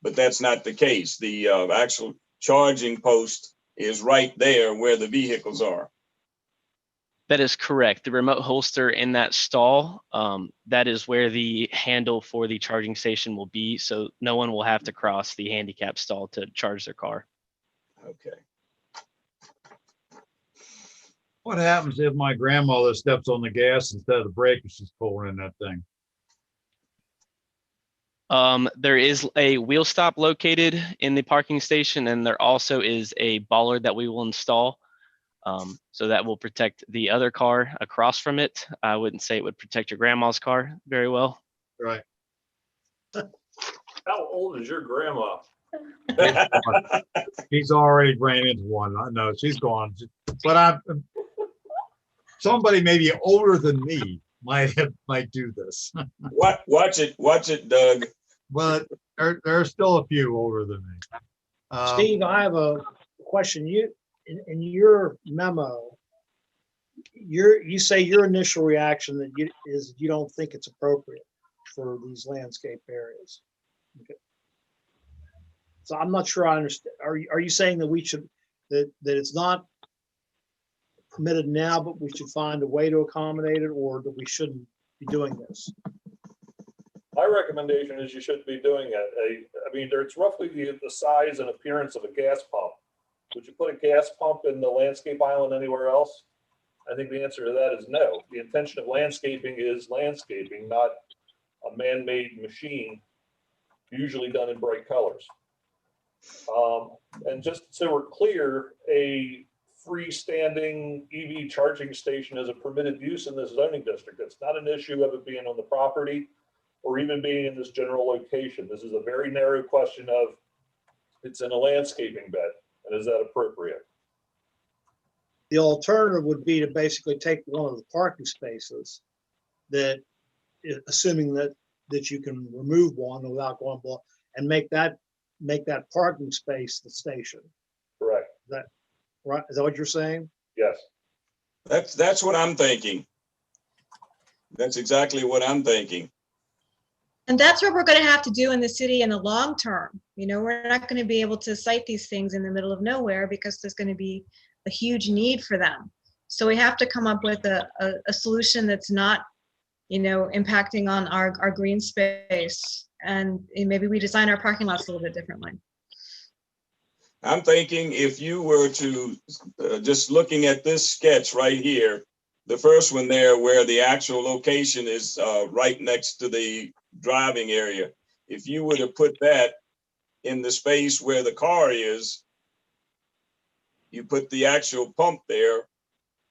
but that's not the case. The actual charging post is right there where the vehicles are. That is correct. The remote holster in that stall, that is where the handle for the charging station will be. So no one will have to cross the handicap stall to charge their car. Okay. What happens if my grandmother steps on the gas instead of the brake and she's pulling in that thing? There is a wheel stop located in the parking station, and there also is a bollard that we will install. So that will protect the other car across from it. I wouldn't say it would protect your grandma's car very well. Right. How old is your grandma? He's already ran into one. I know she's gone, but somebody maybe older than me might do this. Watch it, Doug. But there are still a few older than me. Steve, I have a question. In your memo, you say your initial reaction is you don't think it's appropriate for these landscape areas. Okay. So I'm not sure I understand. Are you saying that we should that it's not permitted now, but we should find a way to accommodate it, or that we shouldn't be doing this? My recommendation is you shouldn't be doing it. I mean, it's roughly the size and appearance of a gas pump. Would you put a gas pump in the landscape island anywhere else? I think the answer to that is no. The intention of landscaping is landscaping, not a man-made machine, usually done in bright colors. And just so we're clear, a freestanding EV charging station is a permitted use in this zoning district. It's not an issue of it being on the property or even being in this general location. This is a very narrow question of it's in a landscaping bed, and is that appropriate? The alternative would be to basically take one of the parking spaces that, assuming that you can remove one without going below, and make that parking space the station. Correct. That right? Is that what you're saying? Yes. That's what I'm thinking. That's exactly what I'm thinking. And that's what we're going to have to do in the city in the long term. You know, we're not going to be able to site these things in the middle of nowhere because there's going to be a huge need for them. So we have to come up with a solution that's not, you know, impacting on our green space. And maybe we design our parking lots a little bit differently. I'm thinking if you were to, just looking at this sketch right here, the first one there where the actual location is right next to the driving area, if you were to put that in the space where the car is, you put the actual pump there,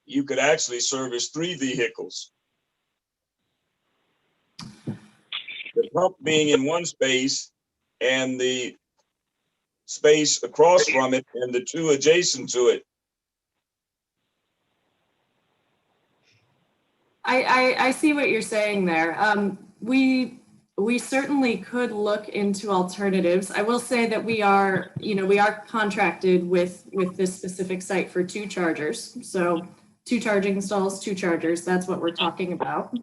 you could actually service 3 vehicles. The pump being in one space and the space across from it and the 2 adjacent to it. I see what you're saying there. We certainly could look into alternatives. I will say that we are contracted with this specific site for 2 chargers. So 2 charging stalls, 2 chargers, that's what we're talking about.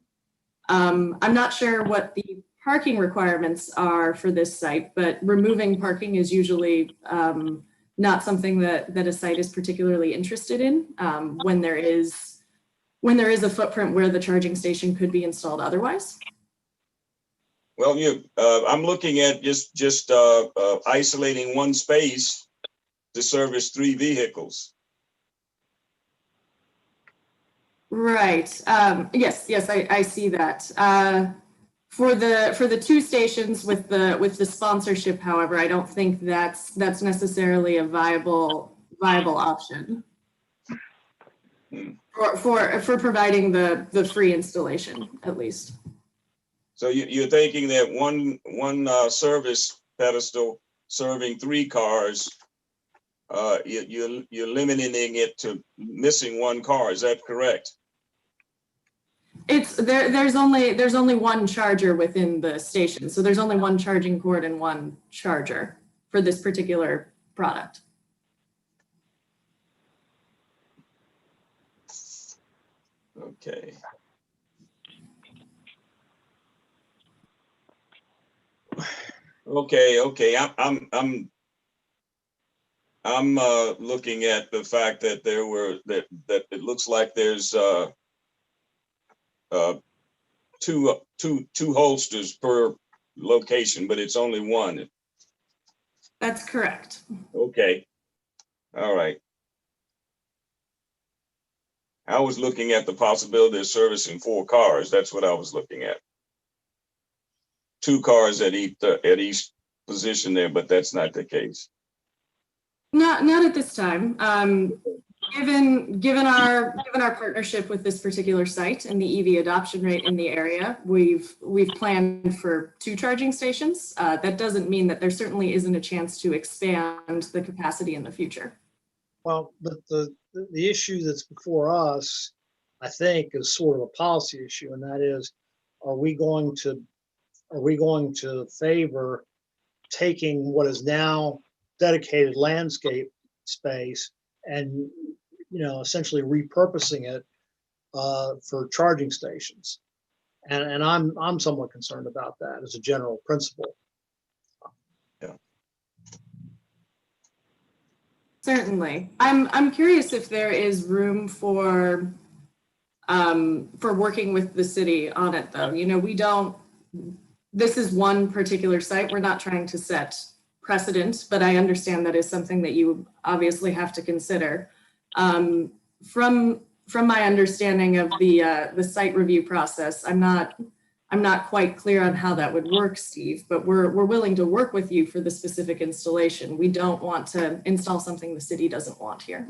I'm not sure what the parking requirements are for this site, but removing parking is usually not something that a site is particularly interested in when there is a footprint where the charging station could be installed otherwise. Well, I'm looking at just isolating one space to service 3 vehicles. Right. Yes, I see that. For the 2 stations with the sponsorship, however, I don't think that's necessarily a viable option for providing the free installation, at least. So you're thinking that one service pedestal serving 3 cars, you're limiting it to missing 1 car. Is that correct? It's there's only one charger within the station, so there's only 1 charging cord and 1 charger for this particular product. Okay. Okay. I'm looking at the fact that that it looks like there's 2 holsters per location, but it's only 1. That's correct. Okay. All right. I was looking at the possibility of servicing 4 cars. That's what I was looking at. 2 cars at each position there, but that's not the case. Not at this time. Given our partnership with this particular site and the EV adoption rate in the area, we've planned for 2 charging stations. That doesn't mean that there certainly isn't a chance to expand the capacity in the future. Well, but the issue that's before us, I think, is sort of a policy issue, and that is, are we going to favor taking what is now dedicated landscape space and essentially repurposing it for charging stations? And I'm somewhat concerned about that as a general principle. Yeah. Certainly. I'm curious if there is room for working with the city on it, though. This is one particular site. We're not trying to set precedent, but I understand that is something that you obviously have to consider. From my understanding of the site review process, I'm not quite clear on how that would work, Steve, but we're willing to work with you for the specific installation. We don't want to install something the city doesn't want here.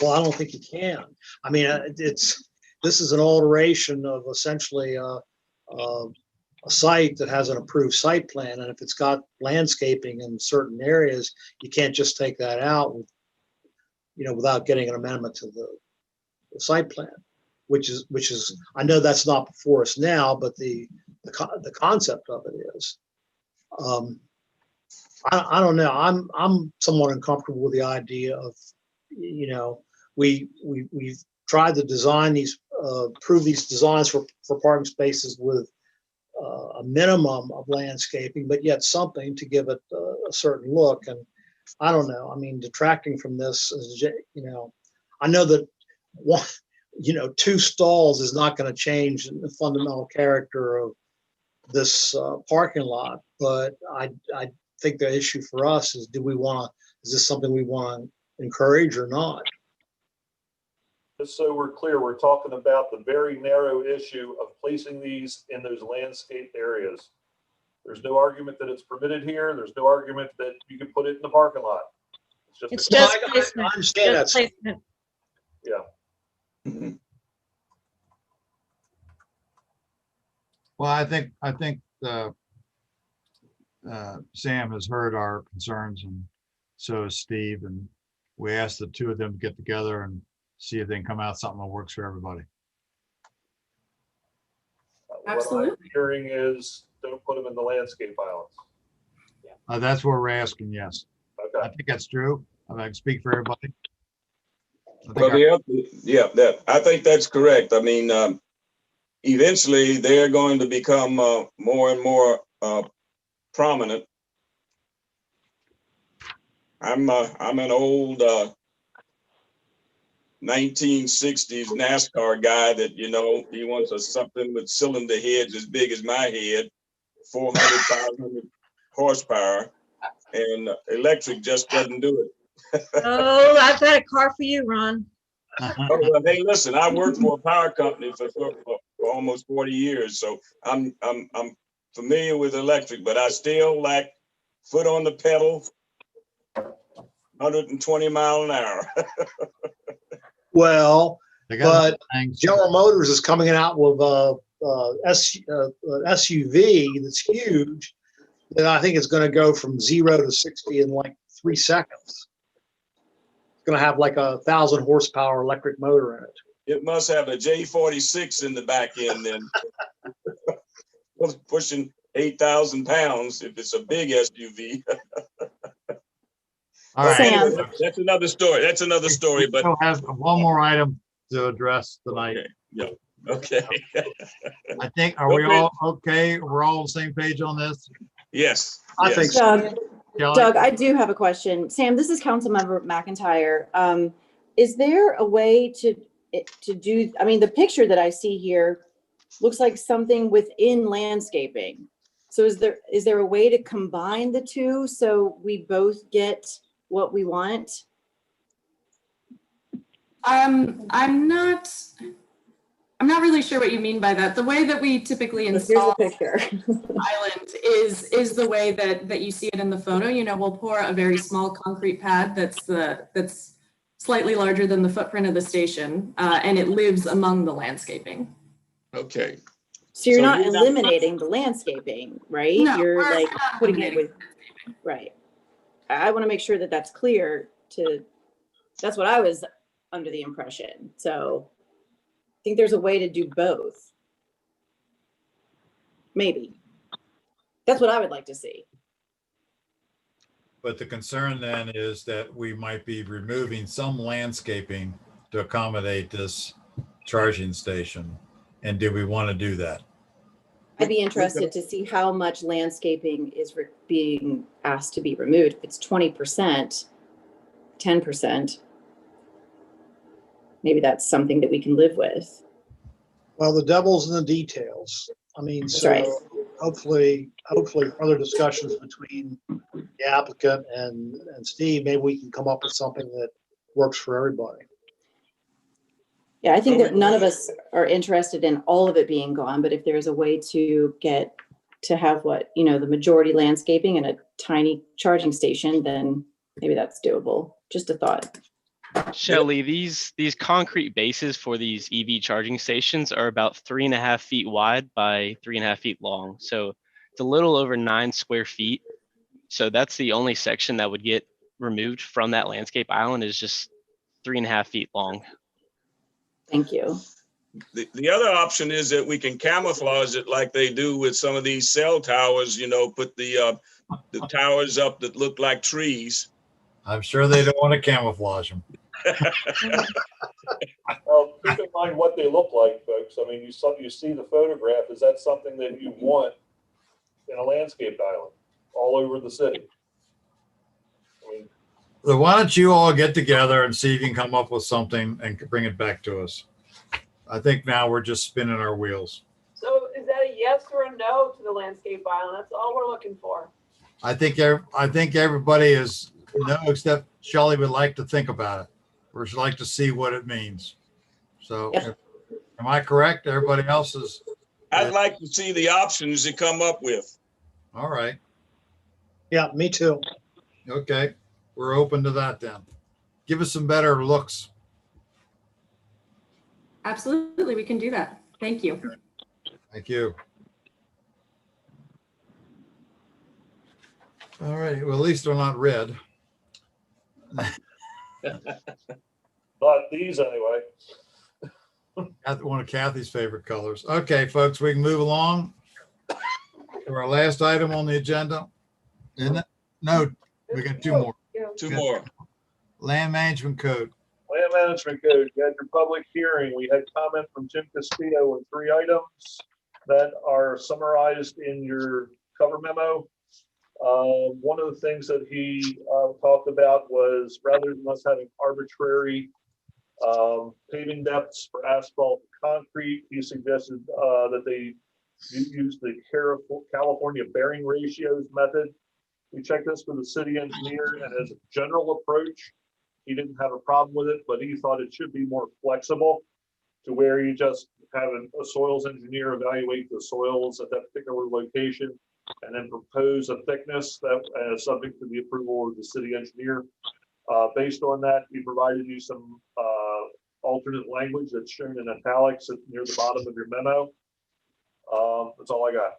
Well, I don't think you can. I mean, this is an alteration of essentially a site that has an approved site plan, and if it's got landscaping in certain areas, you can't just take that out without getting an amendment to the site plan, which is I know that's not before us now, but the concept of it is. I don't know. I'm somewhat uncomfortable with the idea of we've tried to design these approve these designs for parking spaces with a minimum of landscaping, but yet something to give it a certain look. And I don't know, I mean, detracting from this is, I know that one, 2 stalls is not going to change the fundamental character of this parking lot, but I think the issue for us is, is this something we want to encourage or not? Just so we're clear, we're talking about the very narrow issue of placing these in those landscape areas. There's no argument that it's permitted here. There's no argument that you can put it in the parking lot. It's just placement. I understand that. Placement. Yeah. Well, I think Sam has heard our concerns, and so has Steve, and we asked the 2 of them to get together and see if they can come out something that works for everybody. What I'm hearing is don't put them in the landscape islands. That's what we're asking, yes. Okay. I think that's true. I can speak for everybody. I think that's correct. I mean, eventually they're going to become more and more prominent. I'm an old 1960s NASCAR guy that, he wants something with cylinder heads as big as my head, 400, 500 horsepower, and electric just doesn't do it. Oh, I've got a car for you, Ron. Oh, well, hey, listen, I worked for a power company for almost 40 years, so I'm familiar with electric, but I still lack foot on the pedal, 120 mile an hour. Well, but General Motors is coming out with a SUV that's huge, that I think is going to go from 0 to 60 in like 3 seconds. It's going to have like 1,000 horsepower electric motor in it. It must have a J46 in the back end then. Pushing 8,000 pounds if it's a big SUV. All right. Anyway, that's another story. But still has one more item to address tonight. Okay. I think, are we all okay? We're all on the same page on this? Yes. I think so. Doug, I do have a question. Sam, this is Councilmember McIntyre. Is there a way to do, I mean, the picture that I see here looks like something within landscaping. So is there a way to combine the two so we both get what we want? I'm not really sure what you mean by that. The way that we typically install island is the way that you see it in the photo. We'll pour a very small concrete pad that's slightly larger than the footprint of the station, and it lives among the landscaping. Okay. So you're not eliminating the landscaping, right? No, you're we're like not putting it eliminating with, right. I want to make sure that that's clear that's what I was under the impression. So I think there's a way to do both. Maybe. That's what I would like to see. But the concern then is that we might be removing some landscaping to accommodate this charging station. And do we want to do that? I'd be interested to see how much landscaping is being asked to be removed. If it's 20%, 10%, maybe that's something that we can live with. Well, the devil's in the details. I mean, That's so right. hopefully further discussions between the applicant and Steve, maybe we can come up with something that works for everybody. Yeah, I think that none of us are interested in all of it being gone, but if there's a way to get to have the majority landscaping and a tiny charging station, then maybe that's doable. Just a thought. Shelley, these concrete bases for these EV charging stations are about 3.5 feet wide by 3.5 feet long. So it's a little over 9 square feet. So that's the only section that would get removed from that landscape island, is just 3.5 feet long. Thank you. The other option is that we can camouflage it like they do with some of these cell towers, put the towers up that look like trees. I'm sure they don't want to camouflage them. Well, keep in mind what they look like, folks. I mean, you see the photograph. Is that something that you want in a landscaped island all over the city? I mean, So why don't you all get together and see if you can come up with something and bring it back to us? I think now we're just spinning our wheels. So is that a yes or a no to the landscape island? That's all we're looking for. I think everybody is no, except Shelley would like to think about it, or she'd like to see what it means. So am I correct? Everybody else is? I'd like to see the options you come up with. All right. Yeah, me too. Okay. We're open to that then. Give us some better looks. Absolutely, we can do that. Thank you. Thank you. All right. Well, at least they're not red. not these anyway. One of Kathy's favorite colors. Okay, folks, we can move along to our last item on the agenda. Isn't it? No, we got two more. Two more. Land Management Code. Land Management Code, you had your public hearing. We had comment from Jim Castillo on 3 items that are summarized in your cover memo. One of the things that he talked about was rather than us having arbitrary paving depths for asphalt and concrete, he suggested that they use the California bearing ratios method. We checked this with the city engineer, and as a general approach, he didn't have a problem with it, but he thought it should be more flexible to where you just have a soils engineer evaluate the soils at that particular location and then propose a thickness that subject to the approval of the city engineer. Based on that, we provided you some alternate language that's shown in italics near the bottom of your memo. That's all I got.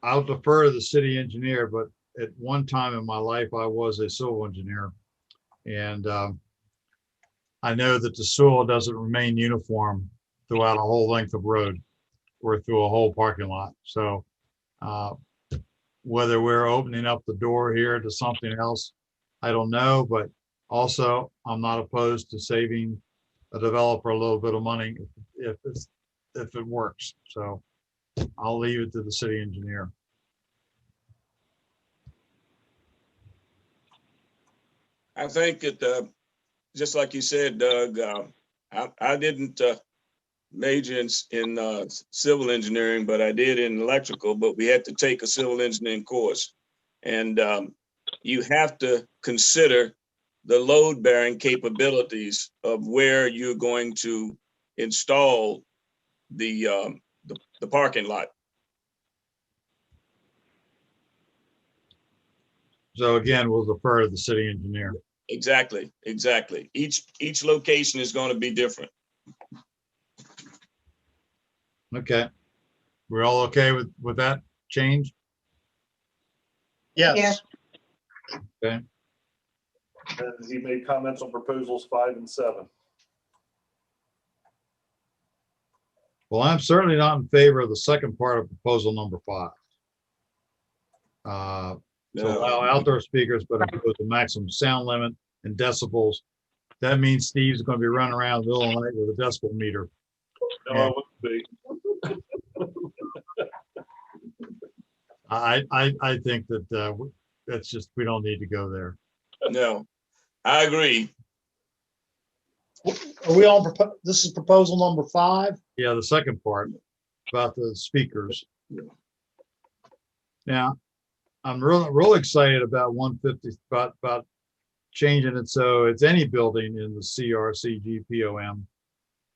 I'll defer to the city engineer, but at one time in my life, I was a civil engineer. And I know that the soil doesn't remain uniform throughout a whole length of road or through a whole parking lot. So whether we're opening up the door here to something else, I don't know, but also I'm not opposed to saving a developer a little bit of money if it works. So I'll leave it to the city engineer. I think that, just like you said, Doug, I didn't major in civil engineering, but I did in electrical, but we had to take a civil engineering course. And you have to consider the load bearing capabilities of where you're going to install the parking lot. So again, we'll defer to the city engineer. Exactly. Each location is going to be different. Okay. We're all okay with that change? Yes. Okay. And he made comments on proposals 5 and 7. Well, I'm certainly not in favor of the second part of proposal number 5. To allow outdoor speakers, but impose a maximum sound limit in decibels. That means Steve's going to be running around the middle of the night with a decibel meter. No, I wouldn't be. I think that that's just, we don't need to go there. No, I agree. Are we on, this is proposal number 5? Yeah, the second part about the speakers. Now, I'm real excited about 150, about changing it so it's any building in the CRCG-POM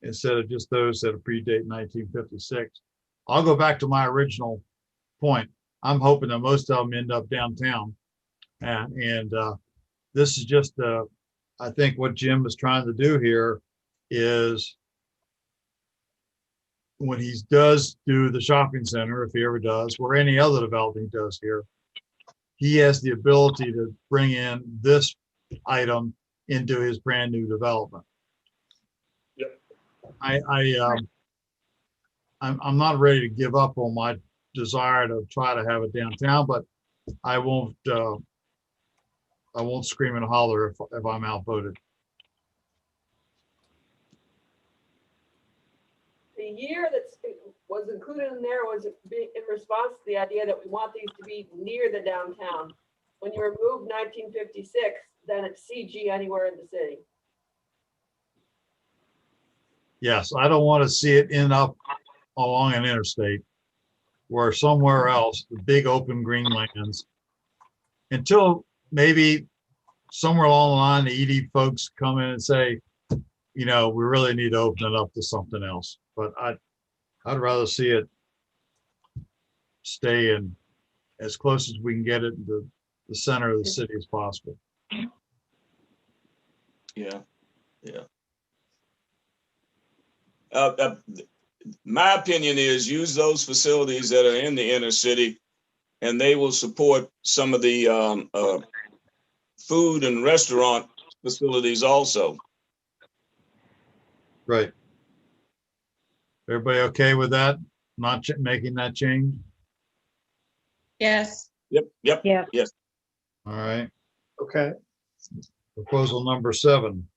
instead of just those that predate 1956. I'll go back to my original point. I'm hoping that most of them end up downtown. And this is just, I think what Jim is trying to do here is when he does do the shopping center, if he ever does, or any other development he does here, he has the ability to bring in this item into his brand new development. Yep. I'm not ready to give up on my desire to try to have it downtown, but I won't scream and holler if I'm outvoted. The year that was included in there was in response to the idea that we want these to be near the downtown. When you remove 1956, then it's CG anywhere in the city. Yes, I don't want to see it end up along an interstate where somewhere else, the big open green lands, until maybe somewhere along the line, the ED folks come in and say, you know, we really need to open it up to something else. But I'd rather see it stay in as close as we can get it to the center of the city as possible. Yeah, yeah. My opinion is use those facilities that are in the inner city, and they will support some of the food and restaurant facilities also. Right. Everybody okay with that? Not making that change? Yes. Yep, yep, Yeah. yes. All right. Okay. Proposal number 7.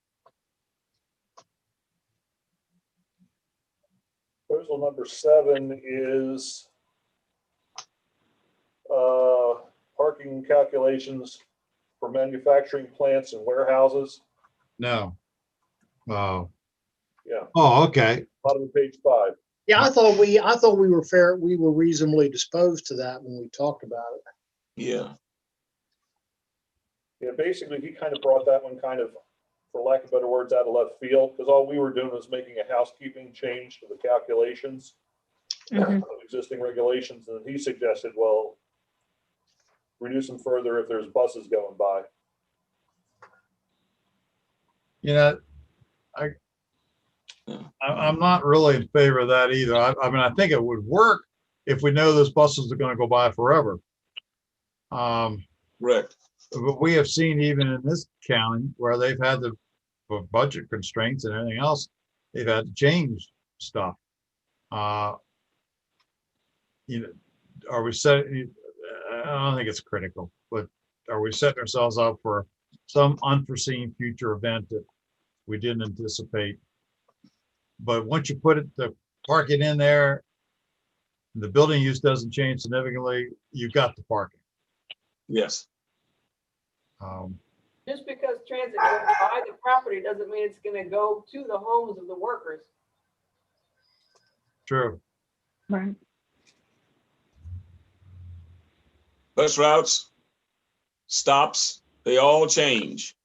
Proposal number 7 is parking calculations for manufacturing plants and warehouses. No. Oh. Yeah, Oh, okay. bottom of page 5. Yeah, I thought we were fair, we were reasonably disposed to that when we talked about it. Yeah. Yeah, basically, he kind of brought that one kind of, for lack of better words, out of left field, because all we were doing was making a housekeeping change to the calculations of existing regulations, and he suggested, well, reduce them further if there's buses going by. You know, I'm not really in favor of that either. I mean, I think it would work if we know those buses are going to go by forever. Right. But we have seen even in this county where they've had the for budget constraints and everything else, they've had to change stuff. You know, are we setting? I don't think it's critical, but are we setting ourselves up for some unforeseen future event that we didn't anticipate? But once you put the parking in there, the building use doesn't change significantly, you've got the parking. Yes. Just because transit goes by the property doesn't mean it's gonna go to the homes of the workers. True. Right. Bus routes, stops, they all change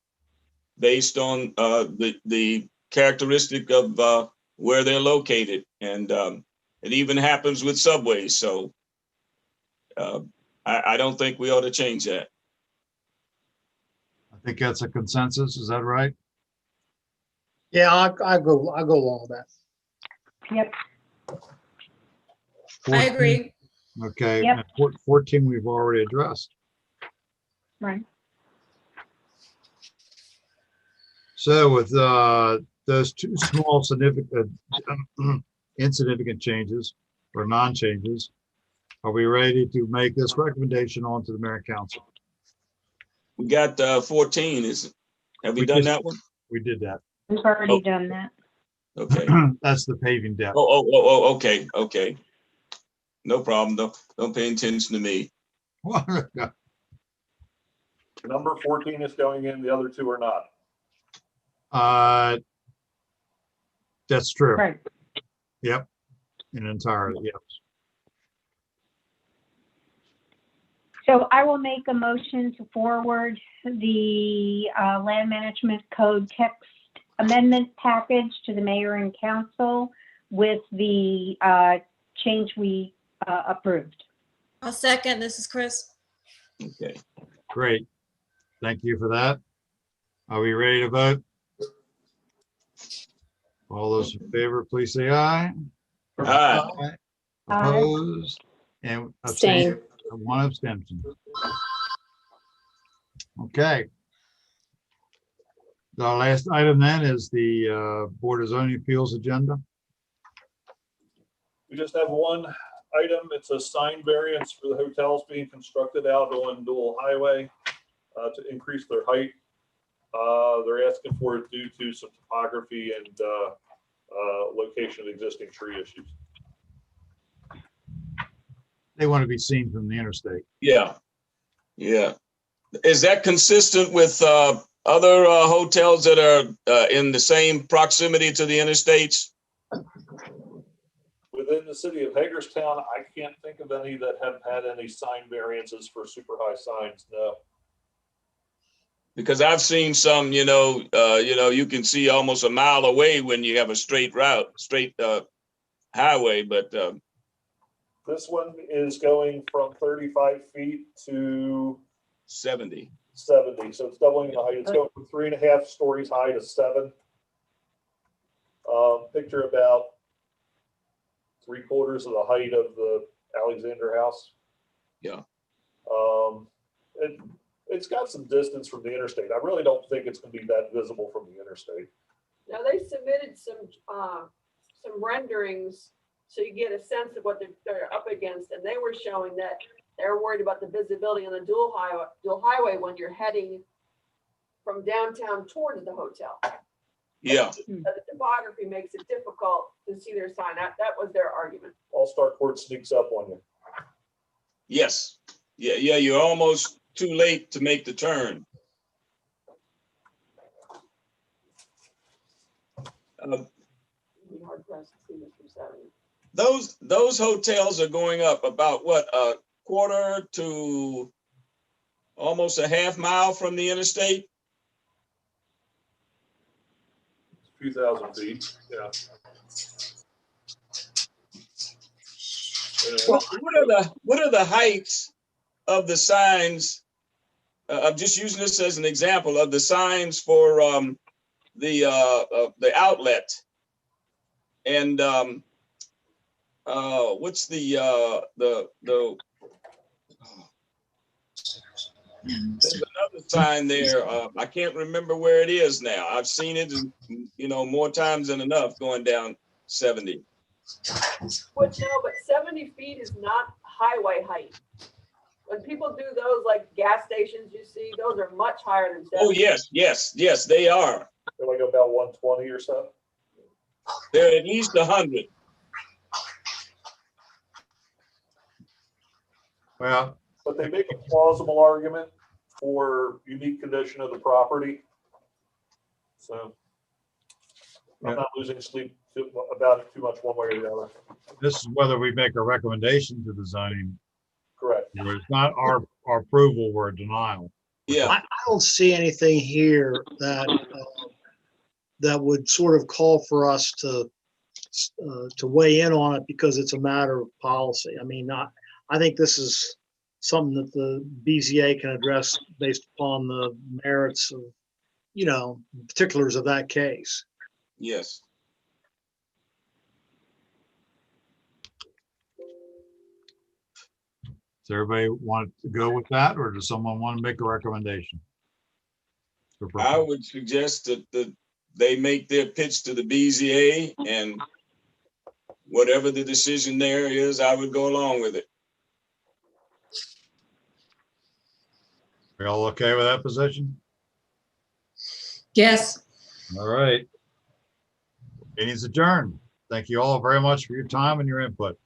based on the characteristic of where they're located. And it even happens with subways. So I don't think we ought to change that. I think that's a consensus. Is that right? Yeah, I go along with that. Yep. 14, I agree. Okay. Yep. And 14 we've already addressed. Right. So with those two small significant insignificant changes or non-changes, are we ready to make this recommendation on to the mayor and council? We got 14. Have we done that one? We did that. We've already done that. Okay. That's the paving depth. Okay. Okay. No problem. Don't pay attention to me. Number 14 is going in, the other two are not. That's true. Right. Yep. In entirety, yes. So I will make a motion to forward the land management code text amendment package to the mayor and council with the change we approved. I'll second. This is Chris. Okay. Great. Thank you for that. Are we ready to vote? All those in favor, please say aye. Aye. Opposed and abstain. One abstention. Okay. The last item then is the Board of Zoning Appeals agenda. We just have one item. It's a sign variance for the hotels being constructed out on Dual Highway to increase their height. They're asking for it due to some topography and location of existing tree issues. They want to be seen from the interstate. Yeah, yeah. Is that consistent with other hotels that are in the same proximity to the interstates? Within the city of Hagerstown, I can't think of any that have had any sign variances for super high signs, no. Because I've seen some, you can see almost a mile away when you have a straight route, straight highway, but this one is going from 35 feet to 70. 70, so it's doubling the height. It's going from 3.5 stories high to 7. Picture about 3/4 of the height of the Alexander House. Yeah. It's got some distance from the interstate. I really don't think it's going to be that visible from the interstate. Now, they submitted some renderings so you get a sense of what they're up against, and they were showing that they're worried about the visibility on the dual highway when you're heading from downtown towards the hotel. Yeah. The topography makes it difficult to see their sign. That was their argument. All-Star Court sneaks up on you. Yes. Yeah, you're almost too late to make the turn. Hard pressed to see this from 70. Those hotels are going up about what, a quarter to almost a half mile from the interstate? It's a few thousand feet, yeah. What are the heights of the signs? I'm just using this as an example of the signs for the outlet. And what's the there's another sign there. I can't remember where it is now. I've seen it, more times than enough going down 70. But 70 feet is not highway height. When people do those like gas stations, you see, those are much higher than 70. Oh, yes, they are. They're like about 120 or so. They're at least 100. Well, but they make a plausible argument for unique condition of the property. So I'm not losing sleep about it too much one way or the other. this is whether we make a recommendation to the zoning. Correct. It's not our approval or denial. Yeah. I don't see anything here that would sort of call for us to weigh in on it because it's a matter of policy. I mean, I think this is something that the BZA can address based upon the merits of, particulars of that case. Yes. Does everybody want to go with that, or does someone want to make a recommendation? I would suggest that they make their pitch to the BZA, and whatever the decision there is, I would go along with it. We all okay with that position? Yes. All right. Meeting's adjourned. Thank you all very much for your time and your input.